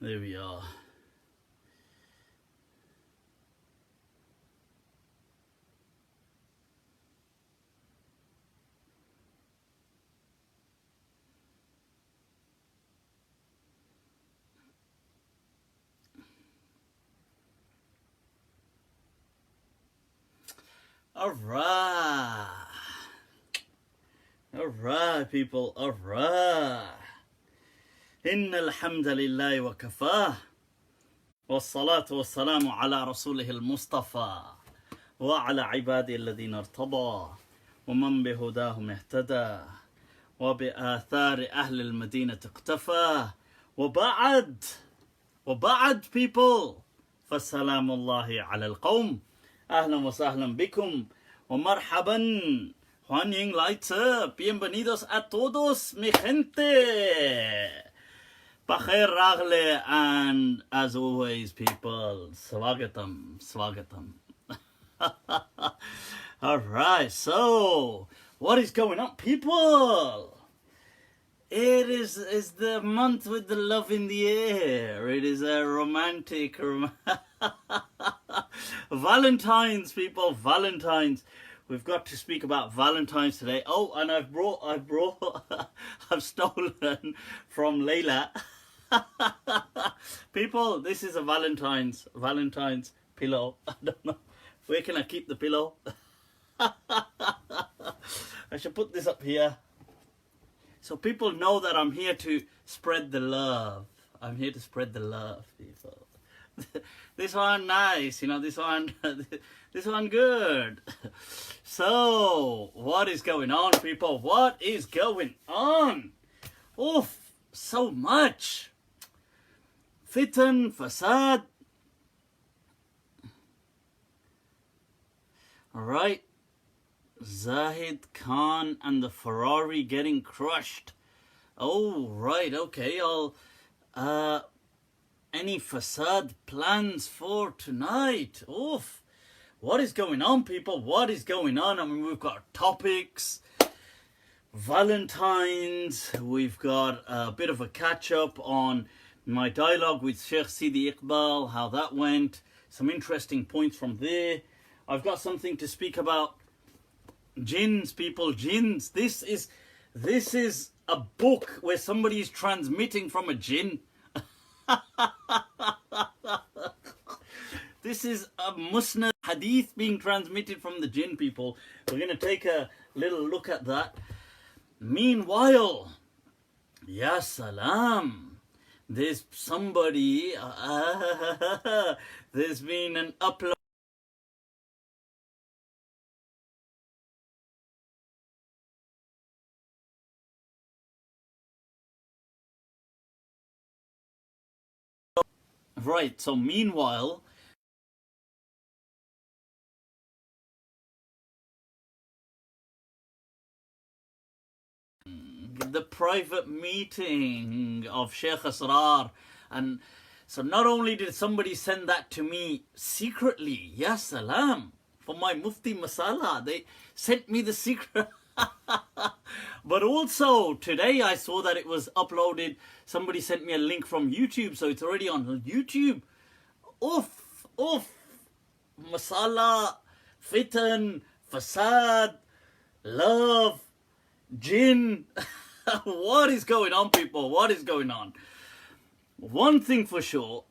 There we are. Alright, people, alright. Inna alhamdulillahi wa kafah. والصلاة والسلام على رسوله المصطفى وعلى عباده الذين ارتضى ومن بهداهم اهتدى وبآثار أهل المدينة اقتفى وبعد people فالسلام الله على القوم أهلا وسهلا بكم ومرحبا Juan Layth, bienvenidos a todos mi gente. Bakhair Ragle, and as always, people, swagatam. Alright, so what is going on, people? It is the month with the love in the air. It is a romantic Valentines, people, Valentines. We've got to speak about Valentines today. Oh, and I've stolen from Layla. People, this is a Valentine's pillow. I don't know. Where can I keep the pillow? I should put this up here. So people know that I'm here to spread the love. I'm here to spread the love, people. This one nice, you know, this one good. So, what is going on, people? What is going on? Oof, so much. Fitan, fasad. Alright. Zahid Khan and the Ferrari getting crushed. Oh, right, okay. Any fasad plans for tonight? Oof. What is going on, people? What is going on? I mean, we've got topics, Valentines, we've got a bit of a catch-up on my dialogue with Sheikh Sidi Iqbal, how that went, some interesting points from there. I've got something to speak about jinns, people, jinns. This is a book where somebody is transmitting from a jinn. This is a Musnad Hadith being transmitted from the jinn, people. We're going to take a little look at that. Meanwhile, ya salam, there's somebody, there's been an upload. Right, so meanwhile, the private meeting of Sheikh Asrar, and so not only did somebody send that to me secretly, ya salam, for my Mufti Masala, they sent me the secret. But also today I saw that it was uploaded. Somebody sent me a link from YouTube, so it's already on YouTube. Oof, masala, fitan, fasad, love, jinn. What is going on, people? What is going on? One thing for sure,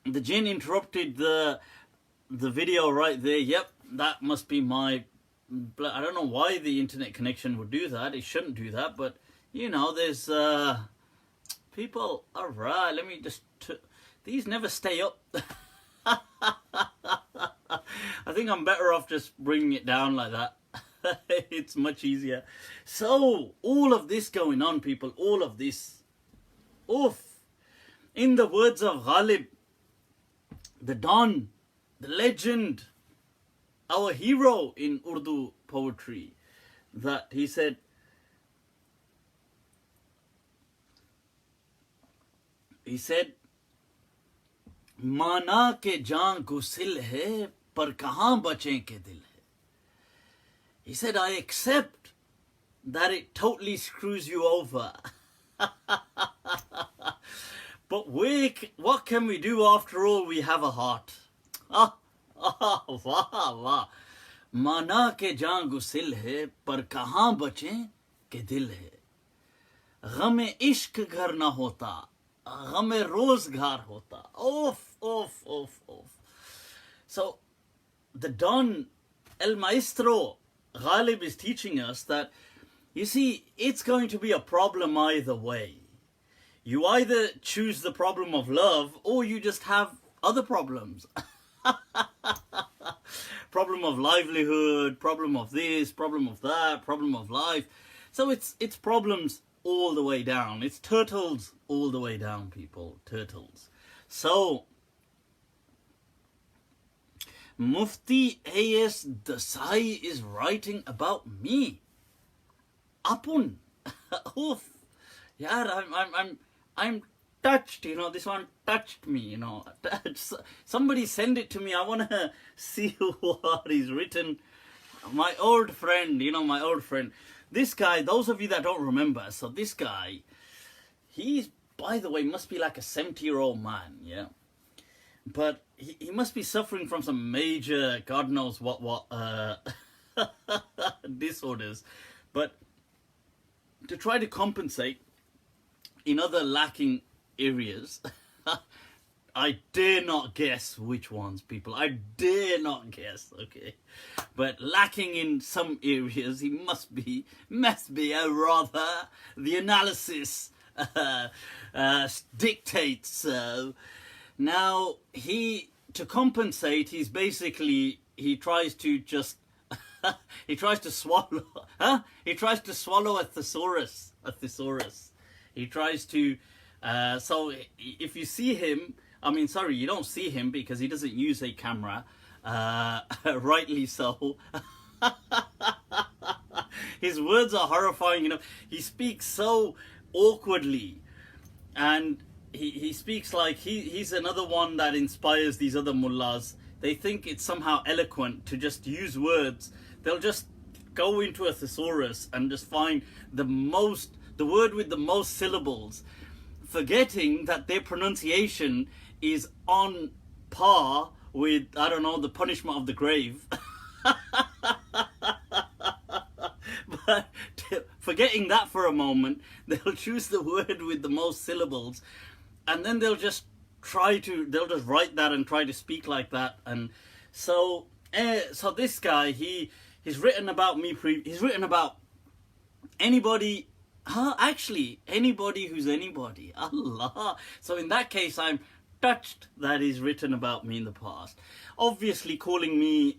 the jinn interrupted the video right there. Yep, that must be my... I don't know why the internet connection would do that. It shouldn't do that, but you know, there's people. All right, let me just... These never stay up. I think I'm better off just bringing it down like that. It's much easier. So, all of this going on, people, all of this. Oof. In the words of Ghalib, the Don, the legend, our hero in Urdu poetry, that he said, माना के जान गुसिल है पर कहाँ बचें के दिल है. He said, I accept that it totally screws you over. But what can we do after all? We have a heart. वाह वाह माना के जान गुसिल है पर कहाँ बचें के दिल है गमे इश्क घर ना होता गमे रोजगार होता. Oof. So the Don El Maestro Ghalib is teaching us that, you see, it's going to be a problem either way. You either choose the problem of love or you just have other problems. Problem of livelihood, problem of this, problem of that, problem of life. So it's problems all the way down. It's turtles all the way down, people. Turtles. So Mufti A.S. Desai is writing about me. Apun. Oof. Yeah, I'm touched, you know, this one touched me, you know. Somebody send it to me. I want to see what is written. My old friend, you know, my old friend. This guy, those of you that don't remember, so this guy, he's, by the way, must be like a 70-year-old man, yeah. But he must be suffering from some major, God knows what disorders. But to try to compensate in other lacking areas, I dare not guess which ones, people. I dare not guess, okay? But lacking in some areas, he must be rather, the analysis dictates. Now, to compensate, he's basically, he tries to just, he tries to swallow a thesaurus. He tries to, so if you see him, I mean, sorry, you don't see him because he doesn't use a camera, rightly so. His words are horrifying, you know. He speaks so awkwardly, and he speaks like he's another one that inspires these other mullahs. They think it's somehow eloquent to just use words. They'll just go into a thesaurus and just find the word with the most syllables, forgetting that their pronunciation is on par with, I don't know, the punishment of the grave. But forgetting that for a moment, they'll choose the word with the most syllables, and then they'll just write that and try to speak like that. And so this guy, he's written about me. He's written about anybody. Actually, anybody who's anybody. Allah. So in that case, I'm touched that he's written about me in the past. Obviously, calling me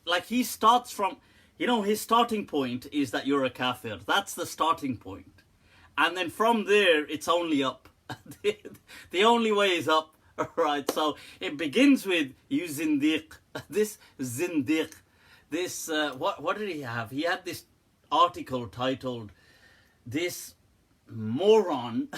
like he starts from, you know, his starting point is that you're a kafir. That's the starting point, and then from there it's only up. The only way is up. Right. So it begins with you zindiq. This zindiq. This what did he have? He had this article titled, "This moron,"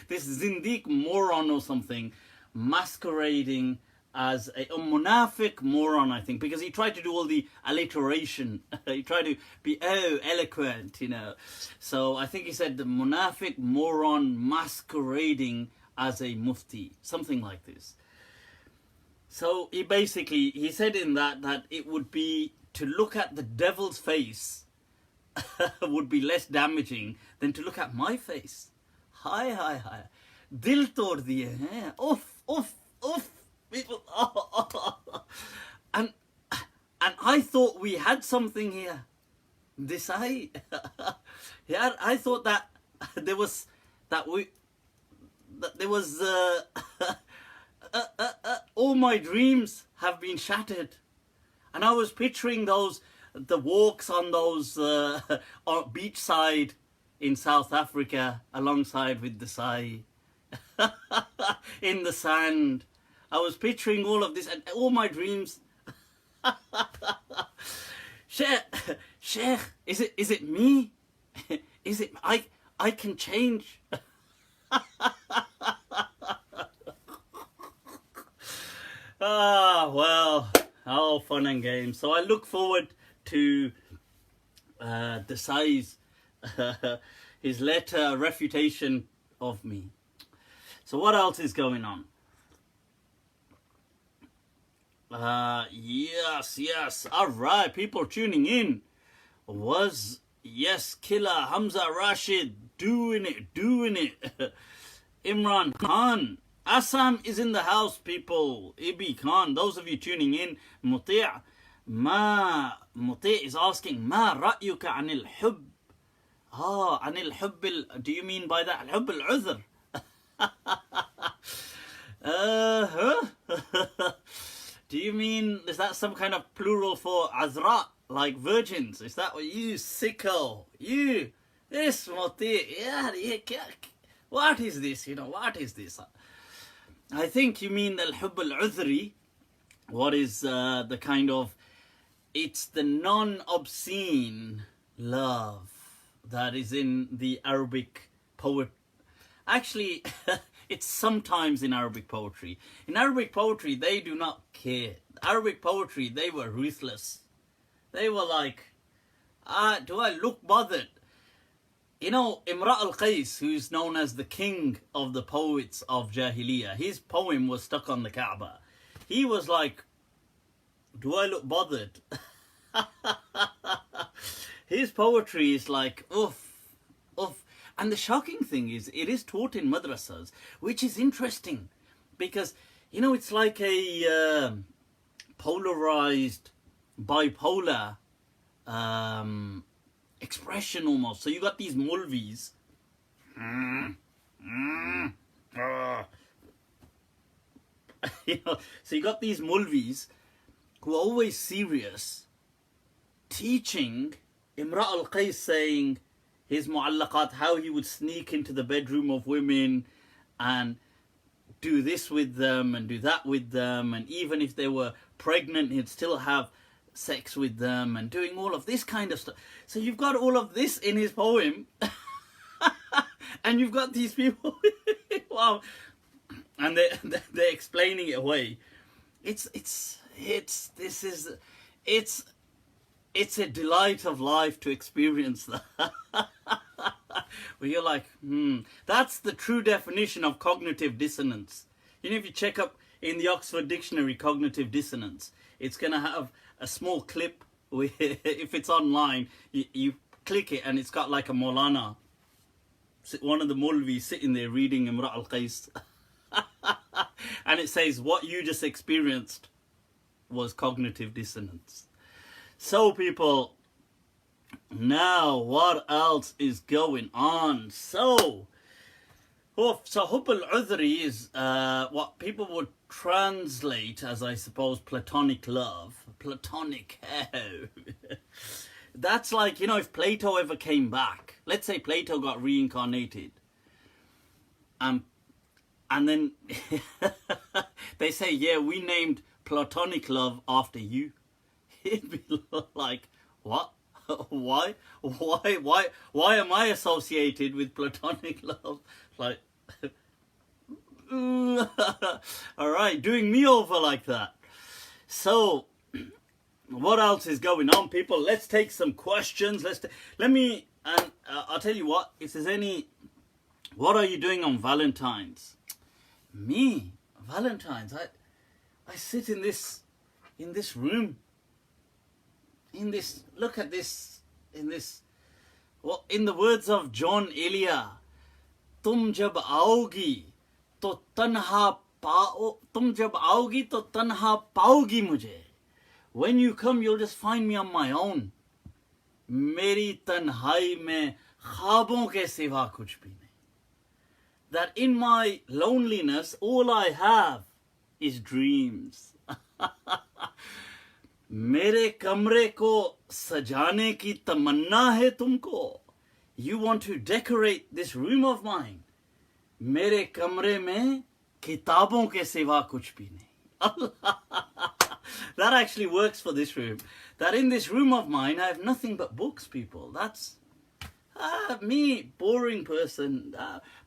this zindiq moron or something, masquerading as a munafiq moron, I think, because he tried to do all the alliteration. He tried to be eloquent, you know. So I think he said the munafiq moron masquerading as a mufti, something like this. So he said in that it would be to look at the devil's face would be less damaging than to look at my face. Hi. Dil tod diye hain. Oof. People. And I thought we had something here. Desai. Yeah, I thought that there was all my dreams have been shattered, and I was picturing the walks on those on beachside in South Africa alongside with Desai in the sand. I was picturing all of this and all my dreams. Sheikh, is it me? Is it I can change? Well, all fun and games. So I look forward to Desai's his letter refutation of me. So what else is going on? Yes. All right, people tuning in. Yes, Killer Hamza Rashid doing it. Imran Khan. Assam is in the house, people. Ibi Khan. Those of you tuning in. Muti' is asking, Ma ra'yuka anil hubb? Anil hubb. Do you mean by that al-hubb al-udhr? Do you mean, is that some kind of plural for azra, like virgins? Is that what you sicko? You, this Muti, what is this? What is this? I think you mean al-hubb al-udhri. What is the kind of, it's the non-obscene love that is in the Arabic poet. Actually, it's sometimes in Arabic poetry. In Arabic poetry, they do not care. Arabic poetry, they were ruthless. They were like, do I look bothered? Imra al-Qais, who's known as the king of the poets of Jahiliyyah, his poem was stuck on the Kaaba. He was like, do I look bothered? His poetry is like, oof. And the shocking thing is, it is taught in madrasas, which is interesting. Because, it's like a polarized, bipolar expression almost. So you got these Mulvis. So you got these Mulvis who are always serious, teaching Imra al-Qais, saying his mu'allaqat, how he would sneak into the bedroom of women and do this with them and do that with them, and even if they were pregnant, he'd still have sex with them, and doing all of this kind of stuff. So you've got all of this in his poem, and you've got these people, wow, and they're explaining it away. It's a delight of life to experience that. Where you're like, that's the true definition of cognitive dissonance. If you check up in the Oxford Dictionary, cognitive dissonance, it's going to have a small clip where, if it's online, you click it and it's got like a Maulana, one of the Mulvis sitting there reading Imra al-Qais. And it says, what you just experienced was cognitive dissonance. So people, now what else is going on? So Hubb al-Udhri is what people would translate as, I suppose, platonic love. Platonic, that's like, if Plato ever came back, let's say Plato got reincarnated, and then they say, yeah, we named platonic love after you. He'd be like, what? Why am I associated with platonic love? Like, all right, doing me over like that. So, what else is going on, people? Let's take some questions. I'll tell you what, if there's any, what are you doing on Valentines? Me, Valentines, I sit in this room, look at this, well, in the words of John Elia, tum jab aogi to tanha paogi mujhe. When you come, you'll just find me on my own. Meri tanhai mein khwabon ke siwa kuch bhi nahi. That in my loneliness, all I have is dreams. मेरे कमरे को सजाने की तमन्ना है तुमको. You want to decorate this room of mine. मेरे कमरे में किताबों के सिवा कुछ भी नहीं. That actually works for this room. That in this room of mine, I have nothing but books, people. That's me, boring person.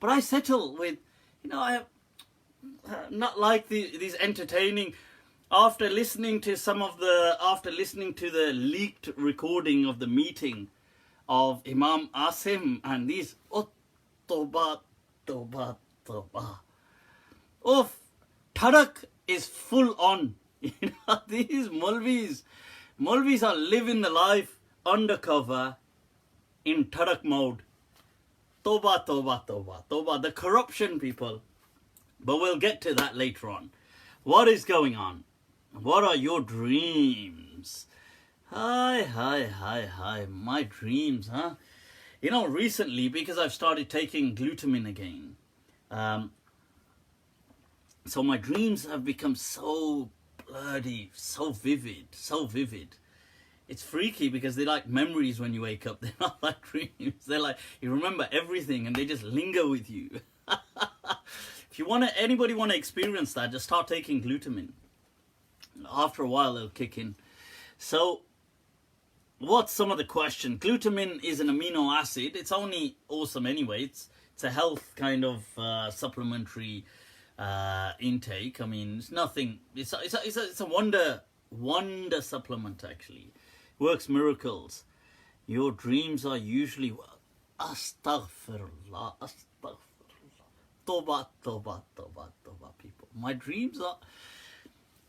But I settle with, I have not like these entertaining. After listening to the leaked recording of the meeting of Imam Asim and these Toba, Toba, toba. Oof, Tarak is full on. You know, these Maulvis are living the life undercover in Tarak mode. Toba, toba, toba, toba. The corruption, people. But we'll get to that later on. What is going on? What are your dreams? Hi. My dreams, huh? You know, recently, because I've started taking glutamine again, so my dreams have become so bloody, so vivid. It's freaky because they're like memories when you wake up. They're not like dreams. They're like, you remember everything and they just linger with you. If you anybody want to experience that, just start taking glutamine. After a while, it'll kick in. So, what's some of the question? Glutamine is an amino acid. It's only awesome anyway. It's a health kind of supplementary intake. I mean, it's nothing. It's a wonder supplement actually. Works miracles. Your dreams are usually astaghfirullah. Toba, people. My dreams are.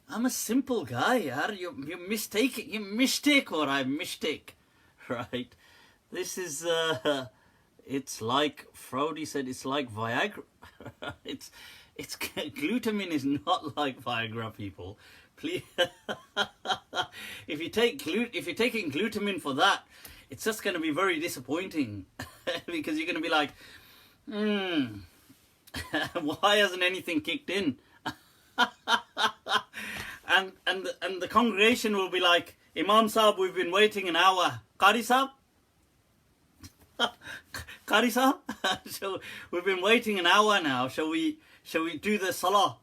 I'm a simple guy, yaar. You mistake or I mistake, right? This is it's like Frody said. It's like Viagra. it's glutamine is not like Viagra, people. Please, if you're taking glutamine for that, it's just going to be very disappointing because you're going to be like, why hasn't anything kicked in? and the congregation will be like, Imam Sahib, we've been waiting an hour. Qari Sahib? So we've been waiting an hour now. Shall we do the salah?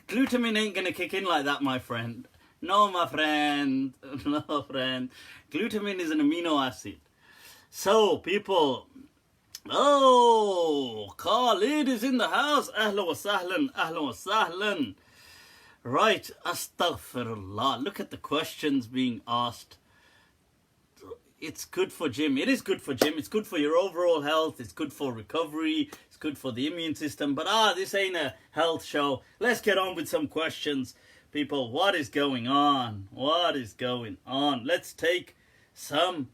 Glutamine ain't gonna kick in like that, my friend. No, my friend. No, friend. Glutamine is an amino acid. So, people. Oh, Khalid is in the house. Ahlan wa sahlan. Right, astaghfirullah. Look at the questions being asked. It's good for gym. It is good for gym. It's good for your overall health. It's good for recovery. It's good for the immune system. But this ain't a health show. Let's get on with some questions. People, what is going on? Let's take some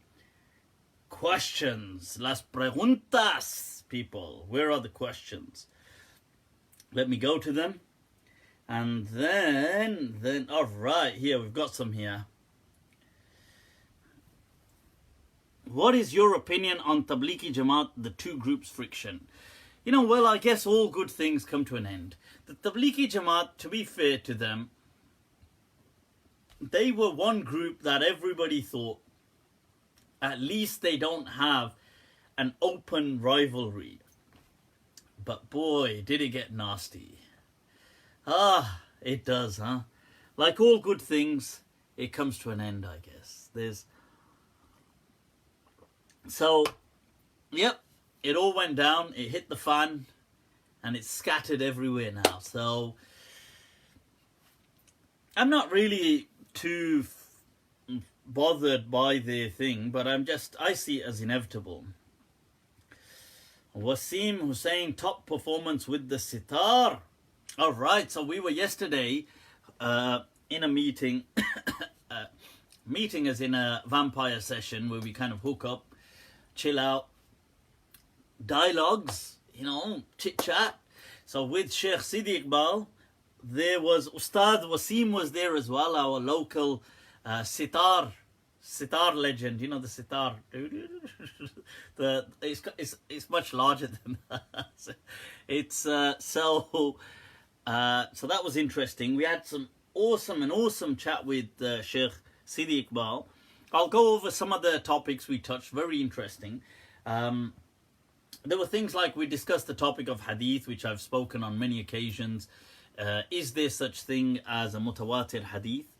questions. Las preguntas, people. Where are the questions? Let me go to them. And then, all right, here, we've got some here. What is your opinion on Tablighi Jamaat, the two groups friction? You know, well, I guess all good things come to an end. The Tablighi Jamaat, to be fair to them, they were one group that everybody thought, at least they don't have an open rivalry. But boy, did it get nasty. It does, huh? Like all good things, it comes to an end, I guess. So, yep, it all went down, it hit the fan, and it's scattered everywhere now. So, I'm not really too bothered by their thing, but I see it as inevitable. Wasim Hussein, top performance with the sitar. All right, so we were yesterday in a meeting, meeting as in a vampire session where we kind of hook up, chill out, dialogues, you know, chit chat. So with Sheikh Sidi Iqbal, there was Ustad Wasim was there as well, our local sitar legend. You know the sitar. It's much larger than that. So that was interesting. We had some awesome chat with Sheikh Sidi Iqbal. I'll go over some of the topics we touched. Very interesting. There were things like we discussed the topic of Hadith, which I've spoken on many occasions. Is there such thing as a Mutawatir Hadith?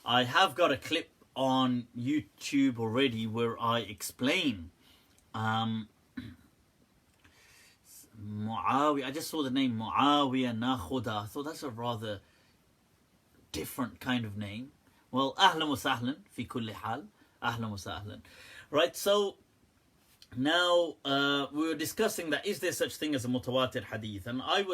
I have got a clip on YouTube already where I explain Muawiyah. I just saw the name Muawiyah Nakhuda. I thought that's a rather different kind of name. Well, ahlan wa sahlan fi kulli hal. Ahlan wa sahlan. Right, so Now, we were discussing that is there such thing as a Mutawatir Hadith, and I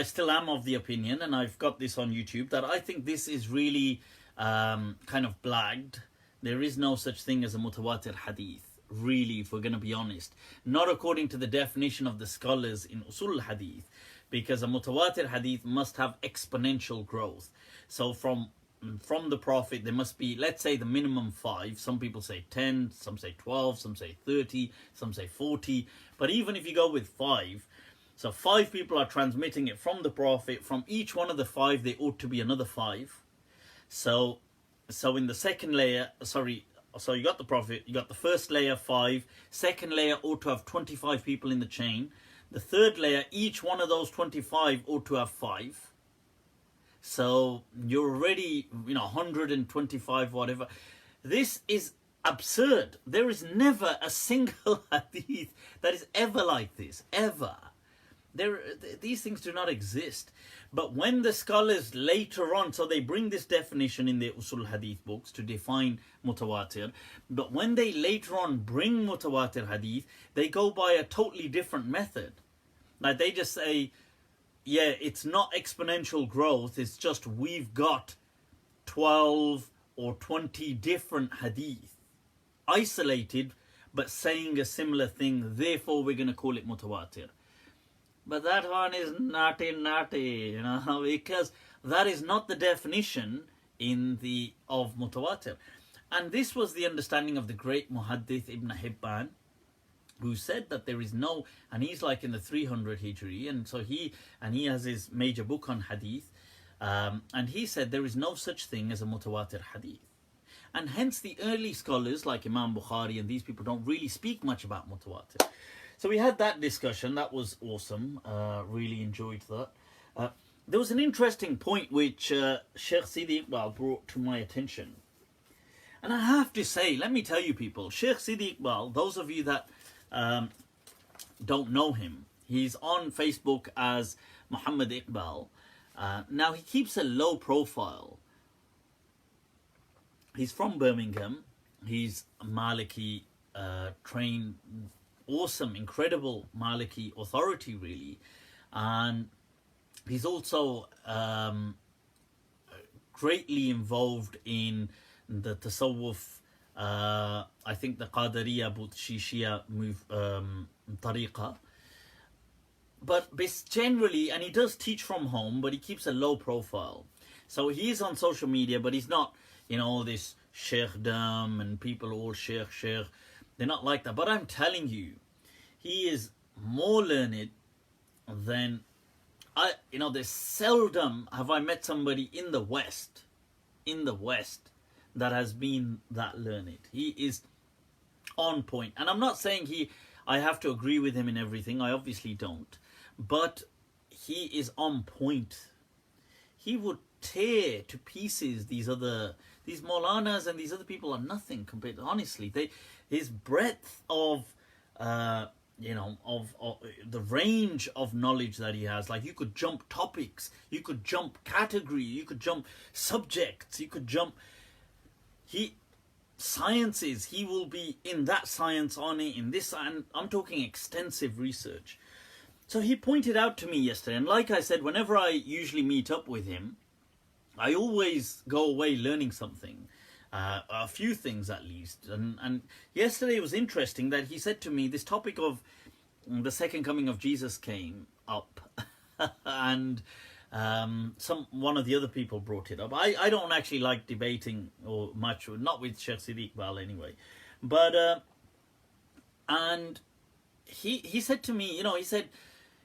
still am of the opinion, and I've got this on YouTube, that I think this is really kind of blagged. There is no such thing as a Mutawatir Hadith, really, if we're going to be honest. Not according to the definition of the scholars in Usul Hadith, because a Mutawatir Hadith must have exponential growth. So from the Prophet, there must be, let's say, the minimum 5. Some people say 10, some say 12, some say 30, some say 40. But even if you go with 5, so 5 people are transmitting it from the Prophet. From each one of the 5, there ought to be another 5. So in the second layer, so you got the Prophet, you got the first layer 5, second layer ought to have 25 people in the chain. The third layer, each one of those 25 ought to have 5. So you're already, 125, whatever. This is absurd. There is never a single hadith that is ever like this, ever. These things do not exist. But when the scholars later on, so they bring this definition in their Usul Hadith books to define Mutawatir, but when they later on bring Mutawatir Hadith, they go by a totally different method. Like they just say, yeah, it's not exponential growth, it's just we've got 12 or 20 different hadith, isolated, but saying a similar thing, therefore we're going to call it Mutawatir. But that one is naughty, because that is not the definition of Mutawatir. And this was the understanding of the great Muhaddith Ibn Hibban, who said that there is no, and he's like in the 300 Hijri, and so he has his major book on Hadith, and he said there is no such thing as a Mutawatir Hadith. And hence the early scholars like Imam Bukhari and these people don't really speak much about Mutawatir. So we had that discussion. That was awesome. Really enjoyed that. There was an interesting point which Sheikh Sidi Iqbal brought to my attention. And I have to say, let me tell you people, Sheikh Sidi Iqbal, those of you that don't know him, he's on Facebook as Muhammad Iqbal. Now he keeps a low profile. He's from Birmingham. He's a Maliki trained, awesome, incredible Maliki authority really, and he's also greatly involved in the Tasawwuf, I think the Qadariya Shishia move, Tariqa. But generally, and he does teach from home, but he keeps a low profile. So he's on social media, but he's not, this sheikhdom and people all sheikh. They're not like that. But I'm telling you, he is more learned than there's seldom have I met somebody in the West that has been that learned. He is on point. And I'm not saying I have to agree with him in everything. I obviously don't. But he is on point. He would tear to pieces these Maulanas, and these other people are nothing compared to, honestly. His breadth of the range of knowledge that he has, like you could jump topics, you could jump category, you could jump subjects, you could jump sciences. He will be in that science on it, in this, and I'm talking extensive research. So he pointed out to me yesterday, and like I said, whenever I usually meet up with him, I always go away learning something, a few things at least. And yesterday it was interesting that he said to me, this topic of the second coming of Jesus came up, and one of the other people brought it up. I don't actually like debating or much, not with Sheikh Sidi Iqbal anyway, but and he said to me,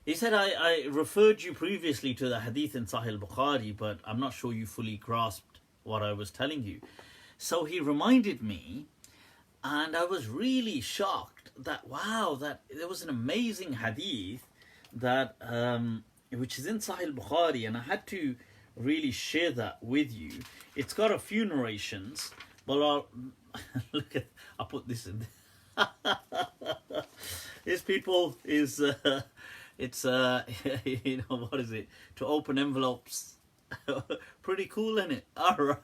he said, I referred you previously to the hadith in Sahih Bukhari, but I'm not sure you fully grasped what I was telling you. So he reminded me, and I was really shocked that, wow, that there was an amazing hadith that which is in Sahih Bukhari, and I had to really share that with you. It's got a few narrations, but I'll put this in. This people is it's what is it, to open envelopes. Pretty cool, isn't it? All right.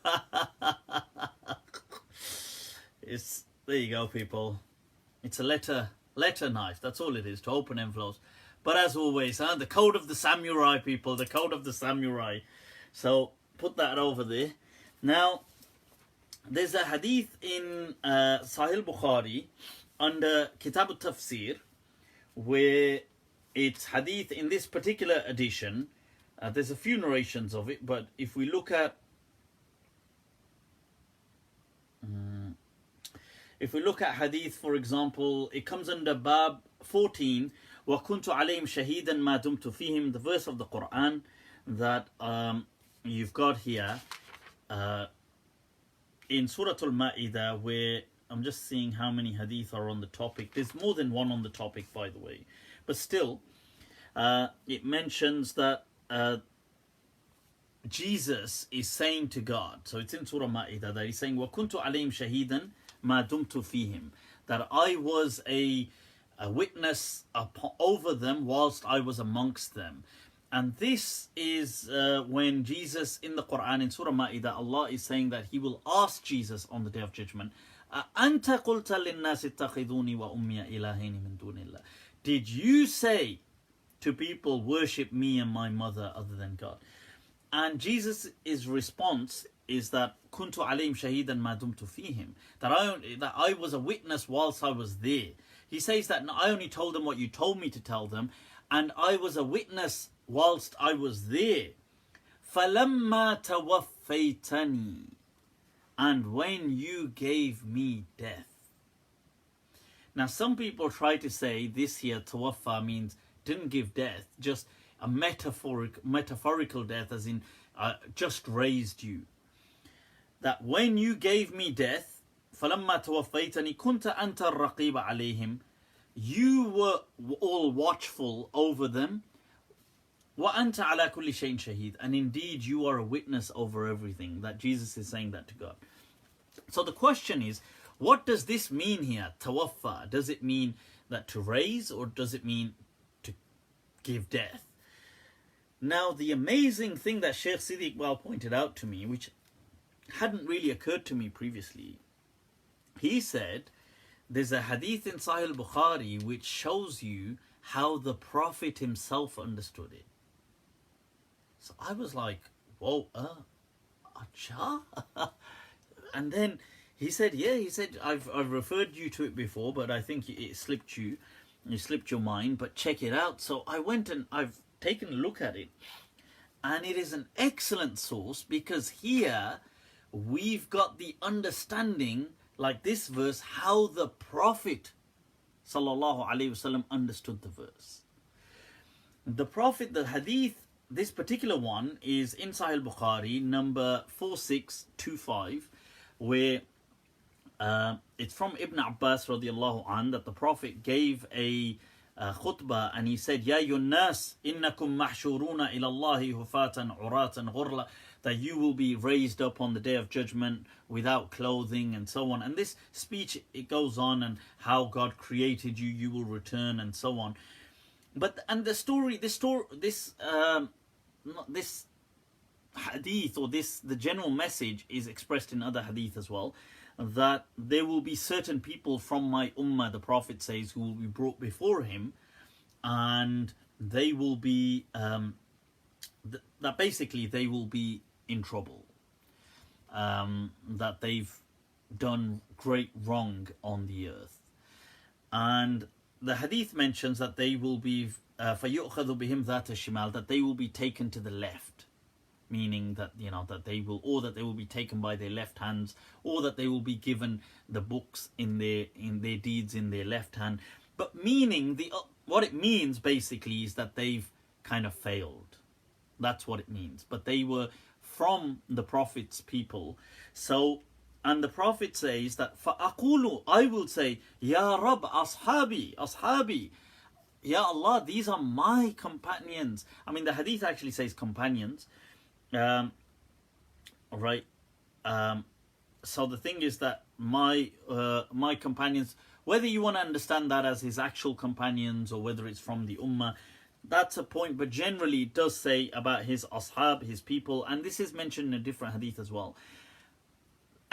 There you go, people. it's a letter knife. That's all it is, to open envelopes. But as always, the code of the samurai, people, the code of the samurai. So put that over there. Now, there's a hadith in Sahih Bukhari under Kitab al-Tafsir, where it's hadith in this particular edition. There's a few narrations of it, but if we look at hadith, for example, it comes under Bab 14, وَكُنْتُ عَلَيْهِمْ شَهِيدًا مَا دُمْتُ فِيهِمْ, the verse of the Quran that you've got here in Surah Al-Ma'idah, where I'm just seeing how many hadith are on the topic. There's more than one on the topic, by the way. But still, it mentions that Jesus is saying to God, so it's in Surah Ma'idah, that he's saying, وَكُنْتُ عَلَيْهِمْ شَهِيدًا مَا دُمْتُ فِيهِمْ, that I was a witness over them whilst I was amongst them. And this is when Jesus, in the Quran, in Surah Ma'idah, Allah is saying that He will ask Jesus on the Day of Judgment, أَنْتَ قُلْتَ لِلنَّاسِ اتَّخِذُونِي وَأُمِّيَ إِلَهَيْنِ مِن دُونِ اللَّهِ, did you say to people, worship me and my mother other than God? And Jesus' response is that كُنْتُ عَلَيْهِمْ شَهِيدًا مَا دُمْتُ فِيهِمْ, that I was a witness whilst I was there. He says that I only told them what you told me to tell them, and I was a witness whilst I was there. فَلَمَّا تَوَفَّيْتَنِي, and when you gave me death. Now some people try to say this here, tawaffa, means didn't give death, just a metaphorical death, as in just raised you. That when you gave me death, فَلَمَّا تَوَفَّيْتَنِي كُنْتَ أَنْتَ الرَّقِيبَ عَلَيْهِمْ, you were all watchful over them. وَأَنْتَ عَلَى كُلِّ شَيْءٍ شَهِيدٌ, and indeed you are a witness over everything. That Jesus is saying that to God. So the question is, what does this mean here, tawaffa? Does it mean that to raise, or does it mean to give death? Now, the amazing thing that Sheikh Sidi Iqbal pointed out to me, which hadn't really occurred to me previously, he said there's a hadith in Sahih Bukhari which shows you how the Prophet himself understood it. So I was like, whoa, acha? And then he said, yeah, he said, I've referred you to it before, but I think it slipped you slipped your mind, but check it out. So I went and I've taken a look at it, and it is an excellent source, because here we've got the understanding, like this verse, how the Prophet sallallahu alaihi wasallam understood the verse. The Prophet, the hadith, this particular one is in Sahih Bukhari, number 4625, where it's from Ibn Abbas radiallahu anh, that the Prophet gave a khutbah, and he said, Ya yunnas, innakum mahshuruna ila Allahi hufatan uratan ghurla, that you will be raised up on the Day of Judgment without clothing, and so on. And this speech, it goes on, and how God created you, you will return, and so on. But and this hadith, or the general message is expressed in other hadith as well, that there will be certain people from my ummah, the Prophet says, who will be brought before him, and they will be that basically they will be in trouble, that they've done great wrong on the earth. And the hadith mentions that they will be فَيُؤْخَذُ بِهِمْ ذَاتَ الشِّمَالِ, that they will be taken to the left, meaning that, you know, that they will, or that they will be taken by their left hands, or that they will be given the books in their deeds in their left hand. But meaning, what it means basically is that they've kind of failed. That's what it means. But they were from the Prophet's people. So, and the Prophet says that فَأَقُولُ, I will say, Ya Rab, ashabi, ashabi, Ya Allah, these are my companions. I mean, the hadith actually says companions. Right. So the thing is that my companions, whether you want to understand that as his actual companions or whether it's from the ummah, that's a point. But generally it does say about his ashab, his people, and this is mentioned in a different hadith as well.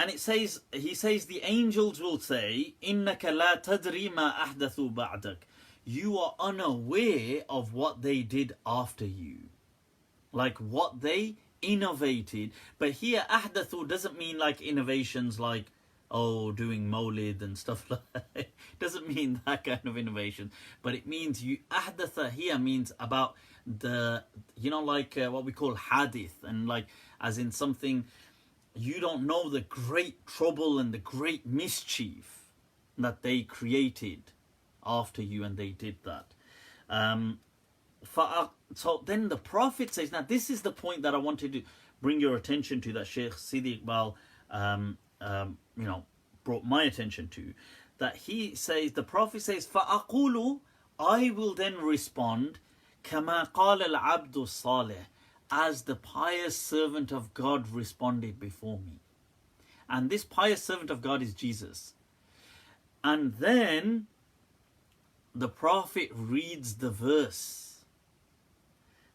And it says, he says, the angels will say, إِنَّكَ لَا تَدْرِي مَا أَحْدَثُوا بَعْدَكَ. You are unaware of what they did after you. Like what they innovated. But here, أَحْدَثُوا doesn't mean like innovations like, oh, doing mawlid and stuff like that. It doesn't mean that kind of innovation. But it means you, أحدث here means about the, you know, like what we call hadith. And like, as in something, you don't know the great trouble and the great mischief that they created after you, and they did that. So then the Prophet says, now this is the point that I wanted to bring your attention to, that Sheikh Sidi Iqbal you know, brought my attention to, that he says, the Prophet says, فَأَقُولُ, I will then respond, كَمَا قَالَ الْعَبْدُ الصَّالِحِ, as the pious servant of God responded before me. And this pious servant of God is Jesus. And then the Prophet reads the verse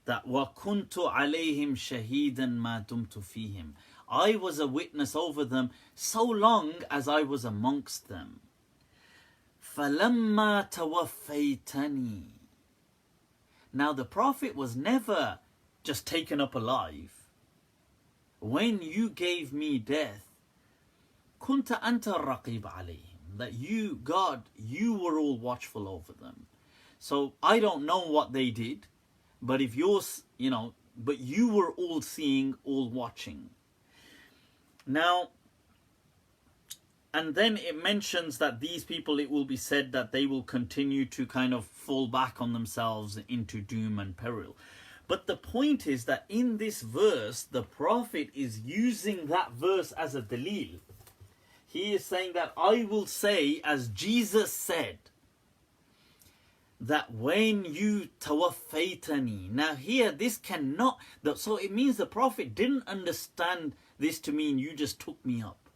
that وَكُنْتُ عَلَيْهِمْ شَهِيدًا مَا دُمْتُ فِيهِمْ. I was a witness over them so long as I was amongst them. فَلَمَّا تَوَفَّيْتَنِي. Now the Prophet was never just taken up alive. When you gave me death, كُنْتَ أَنْتَ الرَّقِيبَ عَلَيْهِمْ. That you, God, you were all watchful over them. So I don't know what they did, but if you're, you know, but you were all seeing, all watching. Now, and then it mentions that these people, it will be said that they will continue to kind of fall back on themselves into doom and peril. But the point is that in this verse, the Prophet is using that verse as a dalil. He is saying that I will say, as Jesus said, that when you tawaffaytani. Now here, this cannot, so it means the Prophet didn't understand this to mean you just took me up.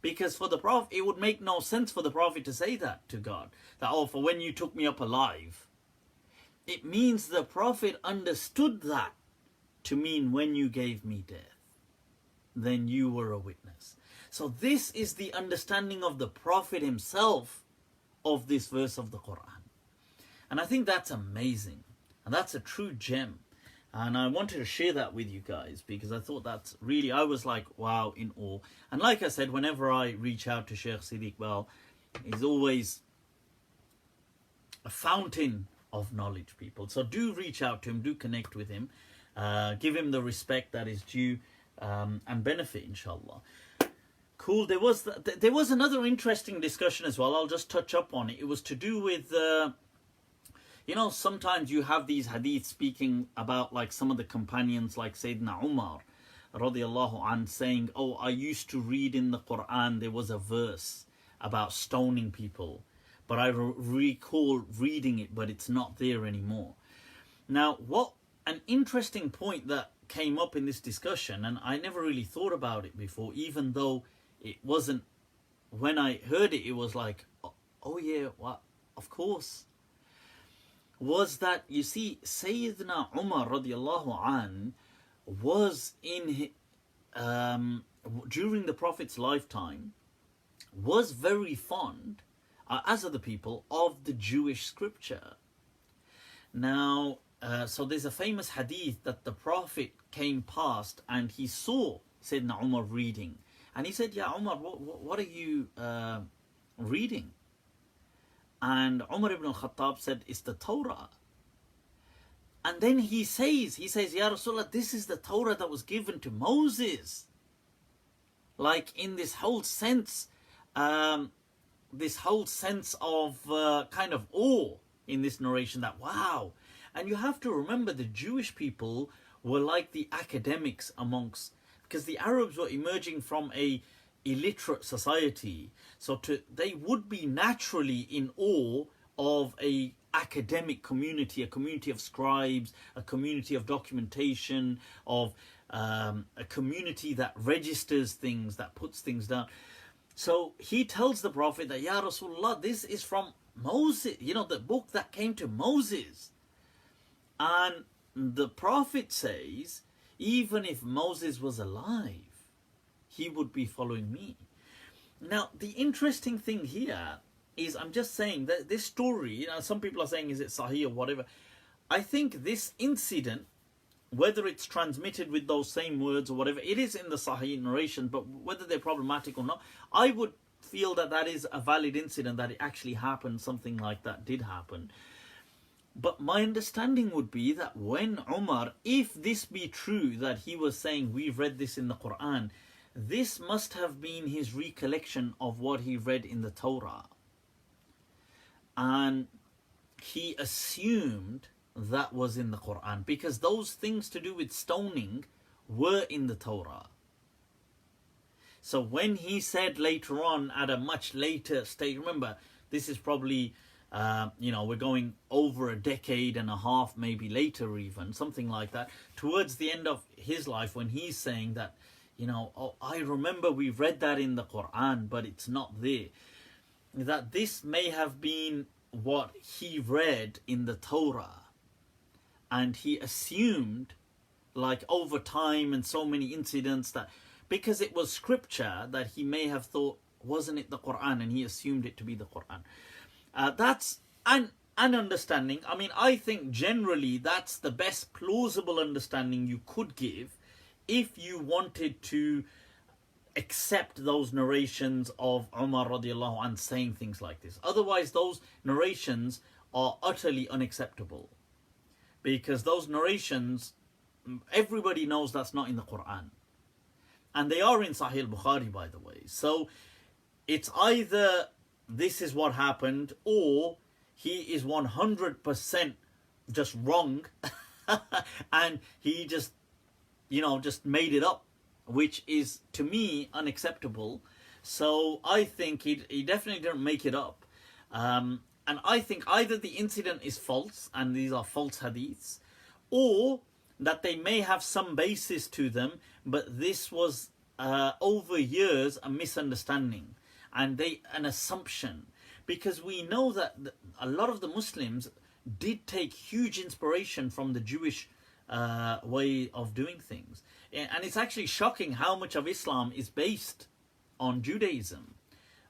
Because for the Prophet, it would make no sense for the Prophet to say that to God. That, oh, for when you took me up alive. It means the Prophet understood that to mean when you gave me death, then you were a witness. So this is the understanding of the Prophet himself of this verse of the Quran. And I think that's amazing. And that's a true gem. And I wanted to share that with you guys because I thought that's really, I was like, wow, in awe. And like I said, whenever I reach out to Sheikh Sidi Iqbal, he's always a fountain of knowledge, people. So do reach out to him, do connect with him, give him the respect that is due, and benefit, inshallah. Cool. There was another interesting discussion as well. I'll just touch up on it. It was to do with you know, sometimes you have these hadiths speaking about like some of the companions like Sayyidina Umar radiallahu anh saying, oh, I used to read in the Quran, there was a verse about stoning people, but I recall reading it, but it's not there anymore. Now, what an interesting point that came up in this discussion, and I never really thought about it before, even though it wasn't, when I heard it, it was like, oh yeah, what? Of course. Was that, you see, Sayyidina Umar radiallahu an was in, during the Prophet's lifetime, was very fond, as other people, of the Jewish scripture. Now, so there's a famous hadith that the Prophet came past and he saw Sayyidina Umar reading. And he said, yeah, Umar, what are you reading? And Umar ibn al-Khattab said, it's the Torah. And then he says, Ya Rasulullah, this is the Torah that was given to Moses. Like in this whole sense of kind of awe in this narration that, wow. And you have to remember the Jewish people were like the academics amongst, because the Arabs were emerging from a illiterate society, so they would be naturally in awe of a academic community, a community of scribes, a community of documentation, of a community that registers things, that puts things down. So he tells the Prophet that, Ya Rasulullah, this is from Moses, you know, the book that came to Moses. And the Prophet says, even if Moses was alive, he would be following me. Now, the interesting thing here is, I'm just saying that this story, you know, some people are saying, is it Sahih or whatever? I think this incident, whether it's transmitted with those same words or whatever, it is in the Sahih narration, but whether they're problematic or not, I would feel that that is a valid incident, that it actually happened, something like that did happen. But my understanding would be that when Umar, if this be true, that he was saying, we've read this in the Quran, this must have been his recollection of what he read in the Torah. And he assumed that was in the Quran, because those things to do with stoning were in the Torah. So when he said later on, at a much later stage, remember, this is probably, we're going over a decade and a half, maybe later even, something like that, towards the end of his life, when he's saying that, oh, I remember we read that in the Quran, but it's not there. That this may have been what he read in the Torah. And he assumed, like over time and so many incidents, that because it was scripture, that he may have thought, wasn't it the Quran? And he assumed it to be the Quran. That's an understanding. I mean, I think generally that's the best plausible understanding you could give if you wanted to accept those narrations of Umar radiallahu anh saying things like this. Otherwise, those narrations are utterly unacceptable. Because those narrations, everybody knows that's not in the Quran. And they are in Sahih Bukhari, by the way. So it's either this is what happened, or he is 100% just wrong and he just, just made it up, which is, to me, unacceptable. So I think he definitely didn't make it up. And I think either the incident is false, and these are false hadiths, or that they may have some basis to them, but this was over years a misunderstanding and an assumption. Because we know that a lot of the Muslims did take huge inspiration from the Jewish way of doing things. And it's actually shocking how much of Islam is based on Judaism.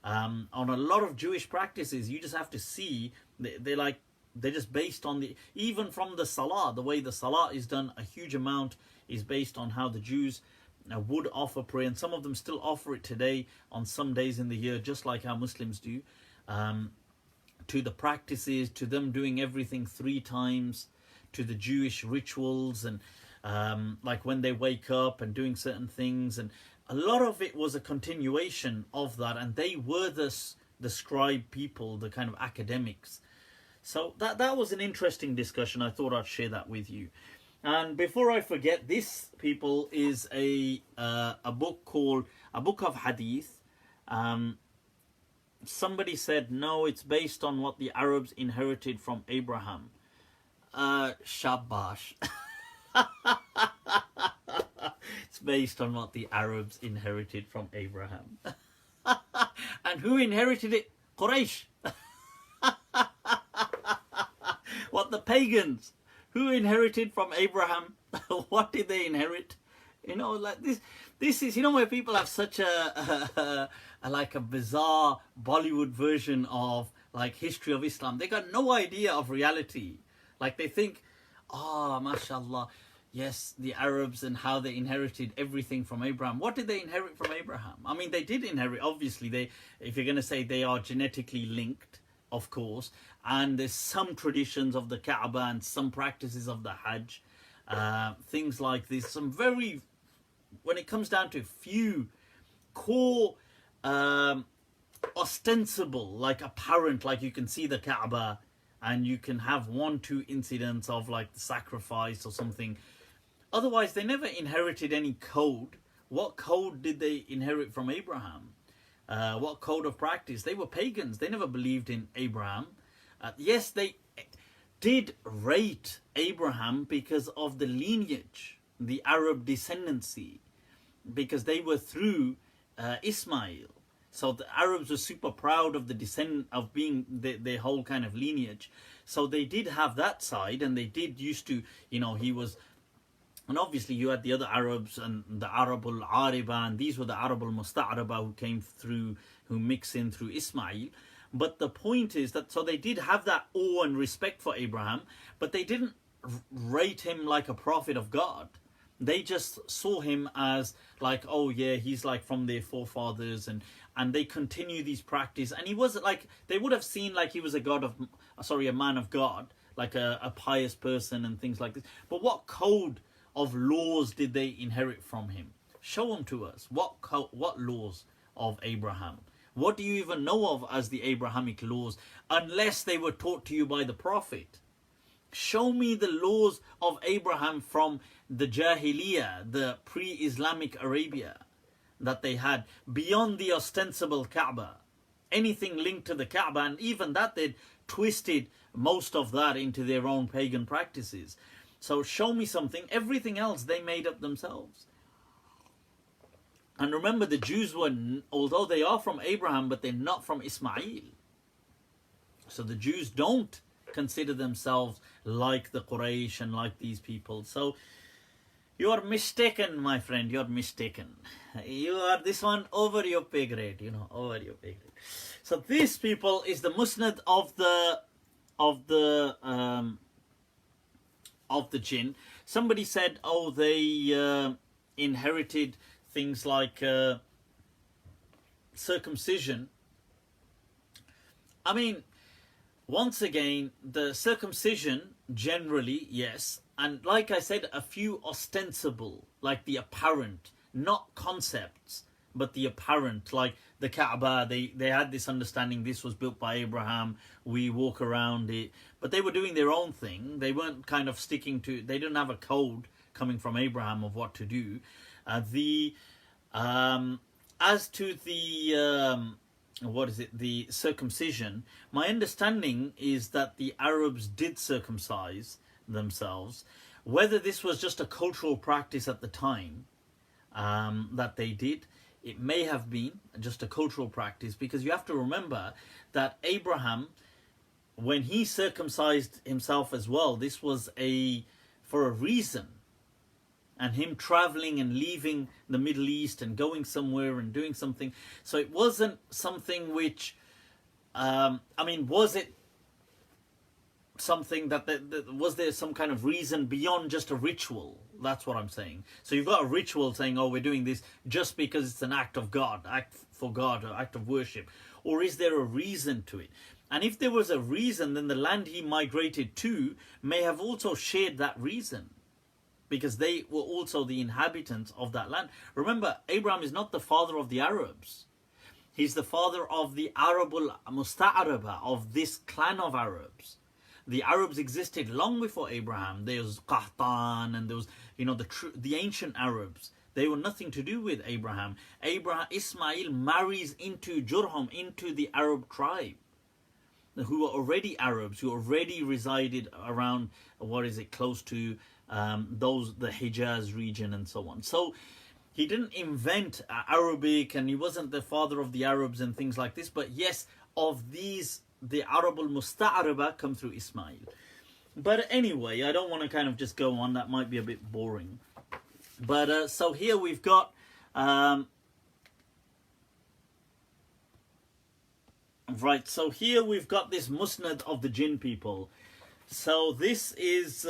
On a lot of Jewish practices, you just have to see they're just based on even from the Salah, the way the Salah is done, a huge amount is based on how the Jews would offer prayer, and some of them still offer it today on some days in the year, just like how Muslims do. To the practices, to them doing everything 3 times, to the Jewish rituals, and like when they wake up and doing certain things, and a lot of it was a continuation of that, and they were the scribe people, the kind of academics. So that was an interesting discussion. I thought I'd share that with you. And before I forget, this, people, is a book called a book of Hadith. Somebody said no, it's based on what the Arabs inherited from Abraham. Shabash. It's based on what the Arabs inherited from Abraham. And who inherited it? Quraysh. What, the pagans? Who inherited from Abraham? What did they inherit? Like this is, where people have such a bizarre Bollywood version of like history of Islam. They got no idea of reality. Like they think, mashallah, yes, the Arabs and how they inherited everything from Abraham. What did they inherit from Abraham? I mean, they did inherit, obviously, if you're going to say they are genetically linked, of course, and there's some traditions of the Kaaba and some practices of the Hajj, things like this, some very, when it comes down to few core, ostensible, like apparent, like you can see the Kaaba, and you can have 1-2 incidents of like the sacrifice or something. Otherwise, they never inherited any code. What code did they inherit from Abraham? What code of practice? They were pagans. They never believed in Abraham. Yes, they did rate Abraham because of the lineage, the Arab descendancy, because they were through Ismail. So the Arabs were super proud of the descent of being their whole kind of lineage. So they did have that side, and they did used to, he was And obviously you had the other Arabs and the Arabul Ariba, and these were the Arabul Musta'araba who came through, who mixed in through Ismail. But the point is that, so they did have that awe and respect for Abraham, but they didn't rate him like a prophet of God. They just saw him as like, oh yeah, he's like from their forefathers, and they continue these practice. And he wasn't like, they would have seen like he was a man of God, like a pious person and things like this. But what code of laws did they inherit from him? Show them to us. What laws of Abraham? What do you even know of as the Abrahamic laws, unless they were taught to you by the Prophet? Show me the laws of Abraham from the Jahiliyyah, the pre-Islamic Arabia that they had, beyond the ostensible Kaaba. Anything linked to the Kaaba, and even that they'd twisted most of that into their own pagan practices. So show me something. Everything else they made up themselves. And remember, the Jews were, although they are from Abraham, but they're not from Ismail. So the Jews don't consider themselves like the Quraysh and like these people. So you're mistaken, my friend. You're mistaken. You are this one over your pay grade. You know, over your pay grade. So these people is the Musnad of the Jinn. Somebody said, oh, they inherited things like circumcision. I mean, once again, the circumcision generally, yes, and like I said, a few ostensible, like the apparent, not concepts, but the apparent, like the Kaaba. They had this understanding this was built by Abraham, we walk around it, but they were doing their own thing. They weren't kind of sticking to, they didn't have a code coming from Abraham of what to do. As to the the circumcision, my understanding is that the Arabs did circumcise themselves. Whether this was just a cultural practice at the time that they did, it may have been just a cultural practice, because you have to remember that Abraham, when he circumcised himself as well, this was for a reason. And him traveling and leaving the Middle East and going somewhere and doing something. So it wasn't something which, was it something that was there some kind of reason beyond just a ritual? That's what I'm saying. So you've got a ritual saying, oh, we're doing this just because it's an act of God, act for God, or act of worship. Or is there a reason to it? And if there was a reason, then the land he migrated to may have also shared that reason, because they were also the inhabitants of that land. Remember, Abraham is not the father of the Arabs. He's the father of the Arabul Musta'araba, of this clan of Arabs. The Arabs existed long before Abraham. There was Qahtan, and there was, the ancient Arabs. They were nothing to do with Abraham. Ismail marries into Jurhum, into the Arab tribe, who were already Arabs, who already resided around, close to the Hijaz region and so on. So he didn't invent Arabic, and he wasn't the father of the Arabs and things like this. But yes, of these, the Arabul Musta'araba come through Ismail. But anyway, I don't want to kind of just go on. That might be a bit boring. But so here we've got so here we've got this Musnad of the Jinn people. So this is